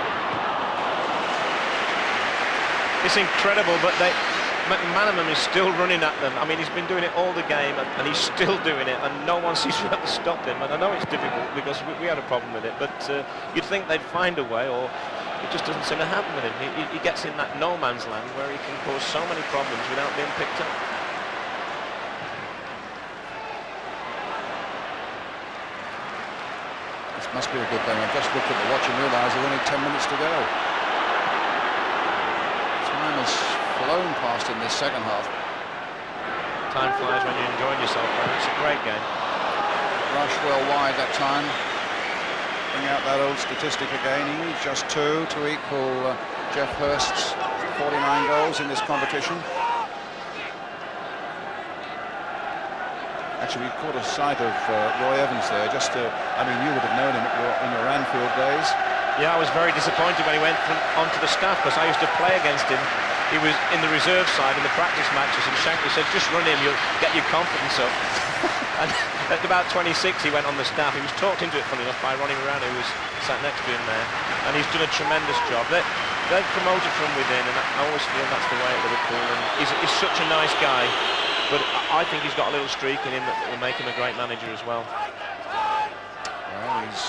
It's incredible, but McManaman is still running at them. I mean, he's been doing it all the game, and he's still doing it, and no one seems to be able to stop him. And I know it's difficult because we had a problem with it, but you'd think they'd find a way, or it just doesn't seem to happen with him. He gets in that no man's land where he can cause so many problems without being picked up. This must be a good game. I've just looked at the watch and realised there's only 10 minutes to go. Time has flown past in this second half. Time flies when you're enjoying yourself, man. It's a great game. Rush well wide that time. Bring out that old statistic again. He needs just 2 to equal Jeff Hurst's 49 goals in this competition. Actually, we caught a sight of Roy Evans there. I mean, you would have known him in your Anfield days. Yeah, I was very disappointed when he went onto the staff because I used to play against him. He was in the reserve side in the practice matches, and Shankly said, just run him, you'll get your confidence up. And at about 26, he went on the staff. He was talked into it, funny enough, by Ronnie Morano, who was sat next to him there. And he's done a tremendous job. They're promoted from within, and I always feel that's the way at Liverpool. And he's such a nice guy, but I think he's got a little streak in him that will make him a great manager as well. Well, he's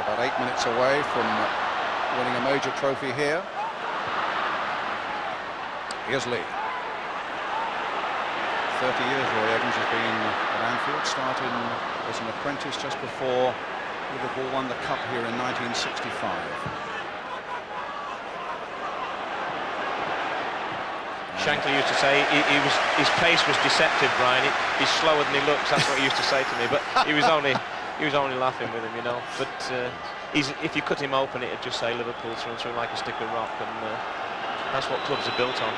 about 8 minutes away from winning a major trophy here. Here's Lee. 30 years Roy Evans has been at Anfield, starting as an apprentice just before Liverpool won the Cup here in 1965. Shankly used to say his pace was deceptive, Brian. He's slower than he looks. That's what he used to say to me. But he was only laughing with him, you know. But if you cut him open, it'd just say Liverpool through and through like a stick of rock, and that's what clubs are built on.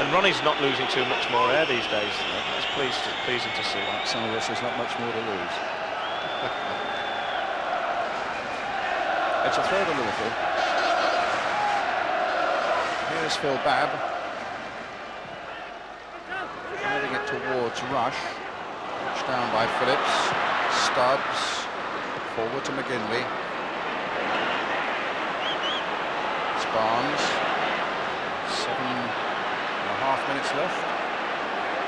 And Ronnie's not losing too much more air these days. It's pleasing to see. Like some of us, there's not much more to lose. It's a throw to Liverpool. Here's Phil Babb. Moving it towards Rush. Pushed down by Phillips. Stubbs. Forward to McGinley. It's Barnes. 7.5 minutes left.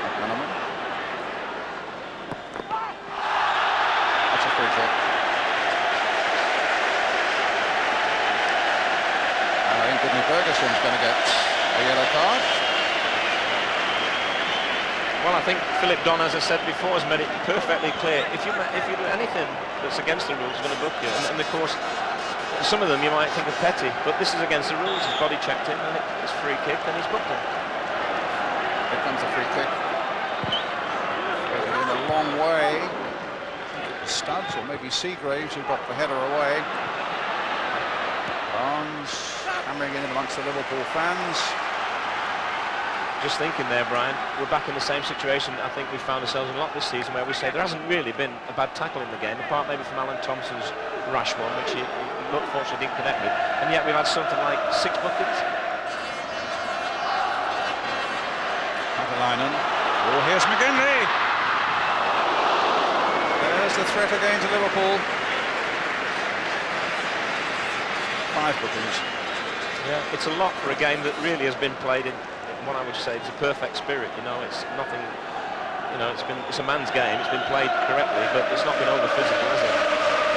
McManaman. That's a free kick. I think Gudni Bergerson's going to get a yellow card. Well, I think Philip Don, as I said before, has made it perfectly clear. If you do anything that's against the rules, he's going to book you. And of course, some of them you might think are petty, but this is against the rules. His body checked him, and it's free kick, and he's booked him. Here comes the free kick. In a long way. Stubbs or maybe Seagraves who got the header away. Barnes hammering in amongst the Liverpool fans. Just thinking there, Brian, we're back in the same situation I think we found ourselves in a lot this season, where we say there hasn't really been a bad tackle in the game, apart maybe from Alan Thompson's rash one, which he unfortunately didn't connect with, and yet we've had something like 6 buckets. Hatalainen. Oh, here's McGinley. There's the threat again to Liverpool. 5 bookings. Yeah, it's a lot for a game that really has been played in what I would say is a perfect spirit. You know, it's nothing. You know, it's a man's game. It's been played correctly, but it's not been over physical, has it?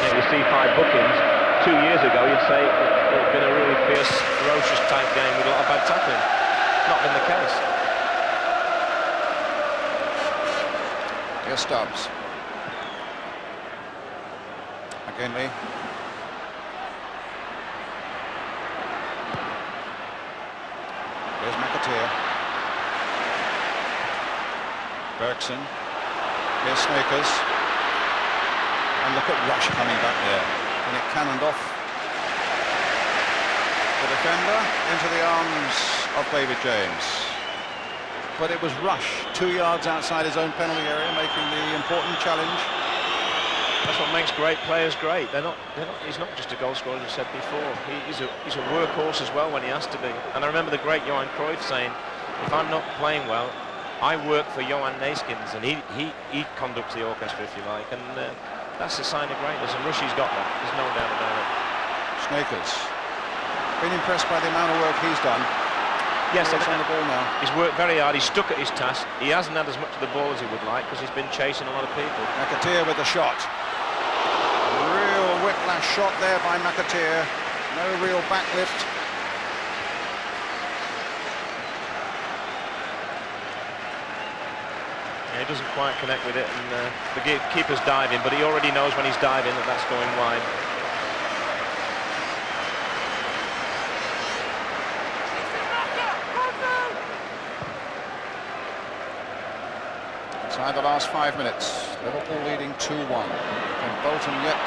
Yeah, we see 5 bookings. 2 years ago, you'd say it'd been a really fierce, ferocious type game with a lot of bad tackling. Not been the case. Here's Stubbs. McGinley. Here's McAteer. Bergson. Here's Snakers. And look at Rush coming back there. And it cannoned off the defender into the arms of David James. But it was Rush, 2 yards outside his own penalty area, making the important challenge. That's what makes great players great. He's not just a goal scorer, as you said before. He's a workhorse as well when he has to be. And I remember the great Johan Cruyff saying, if I'm not playing well, I work for Johan Neeskens, and he conducts the orchestra, if you like. And that's a sign of greatness, and Rushy's got that. There's no doubt about it. Snakers. Been impressed by the amount of work he's done. Yes, He's on the ball now. He's worked very hard. He's stuck at his task. He hasn't had as much of the ball as he would like because he's been chasing a lot of people. McAteer with the shot. Real whiplash shot there by McAteer. No real backlift. Yeah, he doesn't quite connect with it, and the keeper's diving, but he already knows when he's diving that that's going wide. Inside the last 5 minutes, Liverpool leading 2-1. Can Bolton yet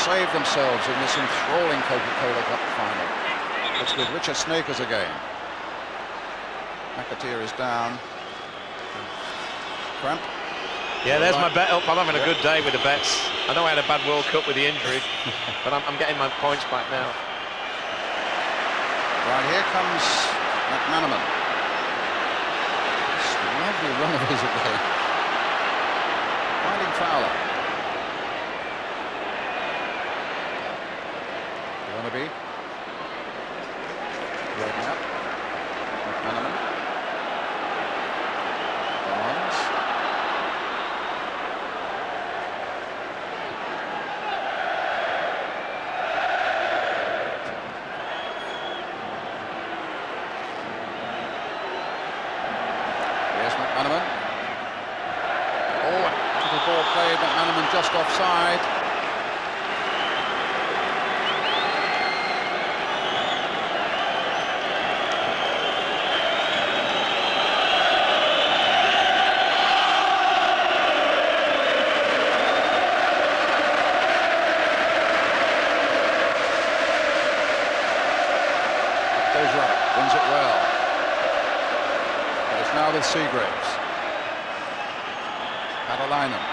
save themselves in this enthralling Coca-Cola Cup final? It's with Richard Snakers again. McAteer is down. Cramp. Yeah, there's my bet up. I'm having a good day with the bets. I know I had a bad World Cup with the injury, but I'm getting my points back now. Right, here comes McManaman. It's a lovely run of his again. Finding Fowler. Burnaby. Redknapp. McManaman. Barnes. Here's McManaman. Oh, little ball played. McManaman just offside. Vhsrip wins it well. But it's now with Seagraves. Adelainen.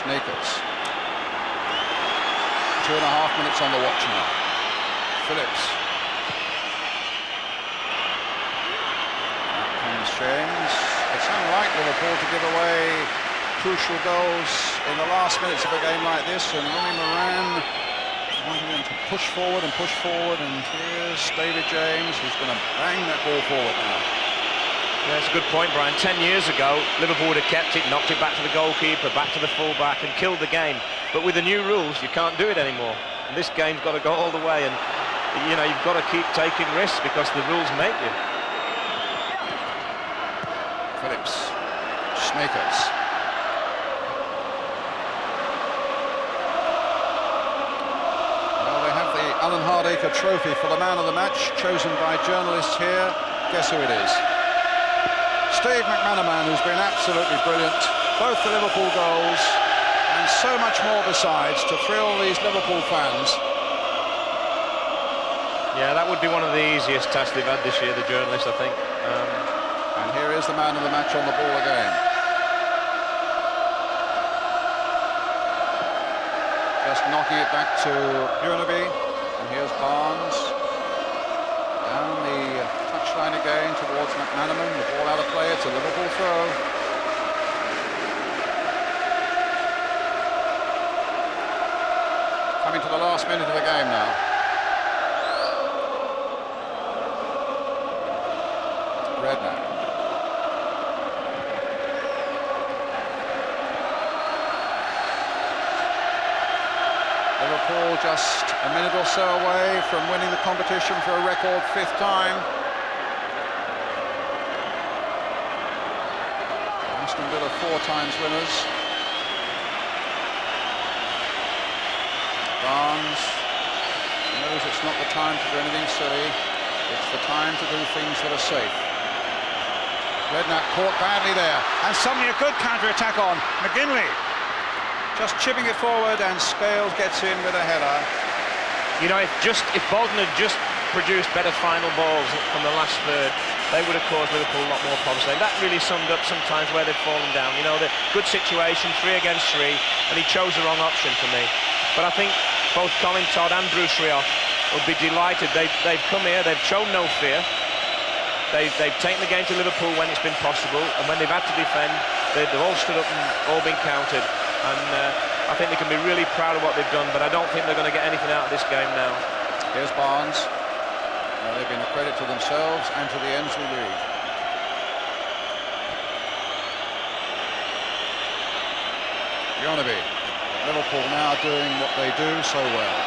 Snakers. 2.5 minutes on the watch now. Phillips. Out comes James. It's unlike Liverpool to give away crucial goals in the last minutes of a game like this, and Ronnie Moran wanting him to push forward, and here's David James, who's going to bang that ball forward now. Yeah, that's a good point, Brian. 10 years ago, Liverpool would have kept it, knocked it back to the goalkeeper, back to the fullback, and killed the game. But with the new rules, you can't do it anymore. And this game's got to go all the way, and you know, you've got to keep taking risks because the rules make you. Phillips, Snakers. Well, they have the Alan Hardacre Trophy for the man of the match, chosen by journalists here. Guess who it is? Steve McManaman, who's been absolutely brilliant. Both the Liverpool goals and so much more besides to thrill these Liverpool fans. Yeah, that would be one of the easiest tasks they've had this year, the journalists, I think. And here is the man of the match on the ball again. Just knocking it back to Burnaby. And here's Barnes. Down the touchline again towards McManaman. The ball out of play. It's a Liverpool throw. Coming to the last minute of the game now. Redknapp. Liverpool just a minute or so away from winning the competition for a record 5th time. Aston Villa 4 times winners. Barnes knows it's not the time to do anything silly. It's the time to do things that are safe. Redknapp caught badly there, and suddenly a good counter-attack on McGinley. Just chipping it forward, and Scales gets in with a header. You know, if Bolton had just produced better final balls from the last third, they would have caused Liverpool a lot more problems. That really summed up sometimes where they've fallen down. You know, the good situation, 3 against 3, and he chose the wrong option for me. But I think both Colin Todd and Vhsrip will be delighted. They've come here, they've shown no fear. They've taken the game to Liverpool when it's been possible, and when they've had to defend, they've all stood up and all been counted. And I think they can be really proud of what they've done, but I don't think they're going to get anything out of this game now. Here's Barnes. They've been a credit to themselves and to the Ensley League. Liverpool now doing what they do so well,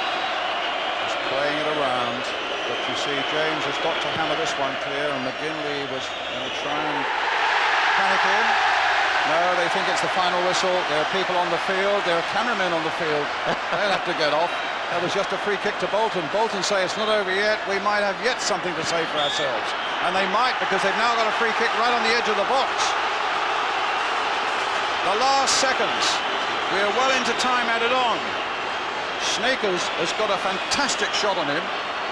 just playing it around. But you see, James has got to hammer this one clear, and McGinley was going to try and panic in. No, they think it's the final whistle. There are people on the field. There are cameramen on the field. They'll have to get off. That was just a free kick to Bolton. Bolton say it's not over yet. We might have yet something to say for ourselves. And they might, because they've now got a free kick right on the edge of the box. The last seconds. We are well into time added on. Sneakers has got a fantastic shot on him,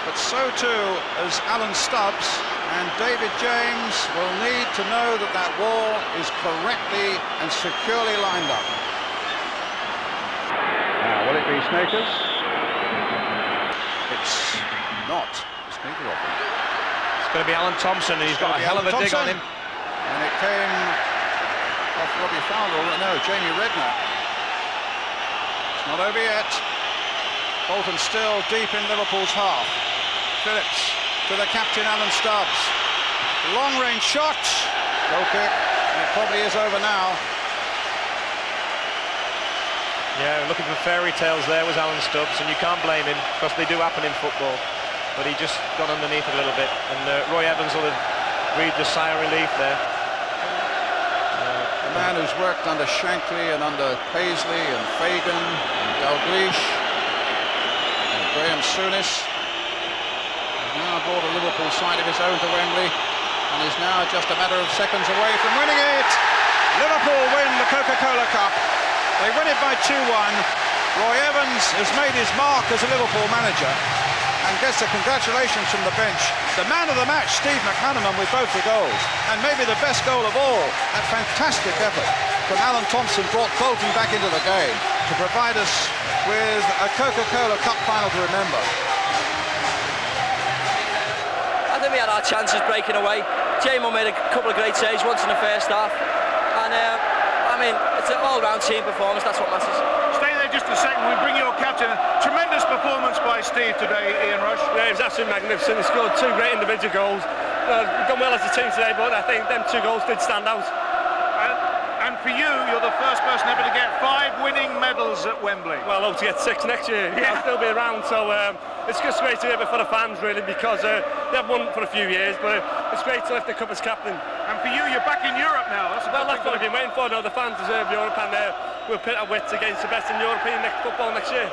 but so too as Alan Stubbs, and David James will need to know that that wall is correctly and securely lined up. Now, will it be Sneakers? It's not. It's neither of them. It's going to be Alan Thompson, and he's got a hell of a dig on him. And it came off Robbie Fowler. No, Jamie Redknapp. Not over yet. Bolton still deep in Liverpool's half. Phillips to the captain, Alan Stubbs. Long-range shot. Goal kick. And it probably is over now. Yeah, looking for fairy tales there was Alan Stubbs, and you can't blame him, because they do happen in football. But he just got underneath a little bit, and Roy Evans will have breathed a sigh of relief there. A man who's worked under Shankly and under Paisley and Fagan and Dalglish and Graham Souness. He's now brought a Liverpool side of his own to Wembley and is now just a matter of seconds away from winning it. Liverpool win the Coca-Cola Cup. They win it by 2-1. Roy Evans has made his mark as a Liverpool manager and gets the congratulations from the bench. The man of the match, Steve McManaman, with both the goals. And maybe the best goal of all, that fantastic effort from Alan Thompson brought Bolton back into the game to provide us with a Coca-Cola Cup final to remember. I think we had our chances breaking away. J-Mo made a couple of great saves, once in the first half. And, I mean, it's an all-round team performance, that's what matters. Stay there just a second, we bring your captain. Tremendous performance by Steve today, Ian Rush. Yeah, it was absolutely magnificent. He scored two great individual goals. We've done well as a team today, but I think them two goals did stand out. And for you, you're the first person ever to get 5 winning medals at Wembley. Well, I hope to get 6 next year. Yeah. I'll still be around, so it's just great to hear it for the fans, really, because they haven't won for a few years, but it's great to lift the cup as captain. And for you, you're back in Europe now. That's what I've been waiting for. No, the fans deserve Europe, and we'll pit our wits against the best in European football next year.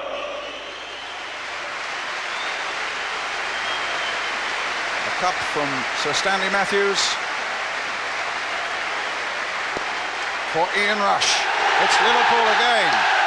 A cup from Sir Stanley Matthews for Ian Rush. It's Liverpool again.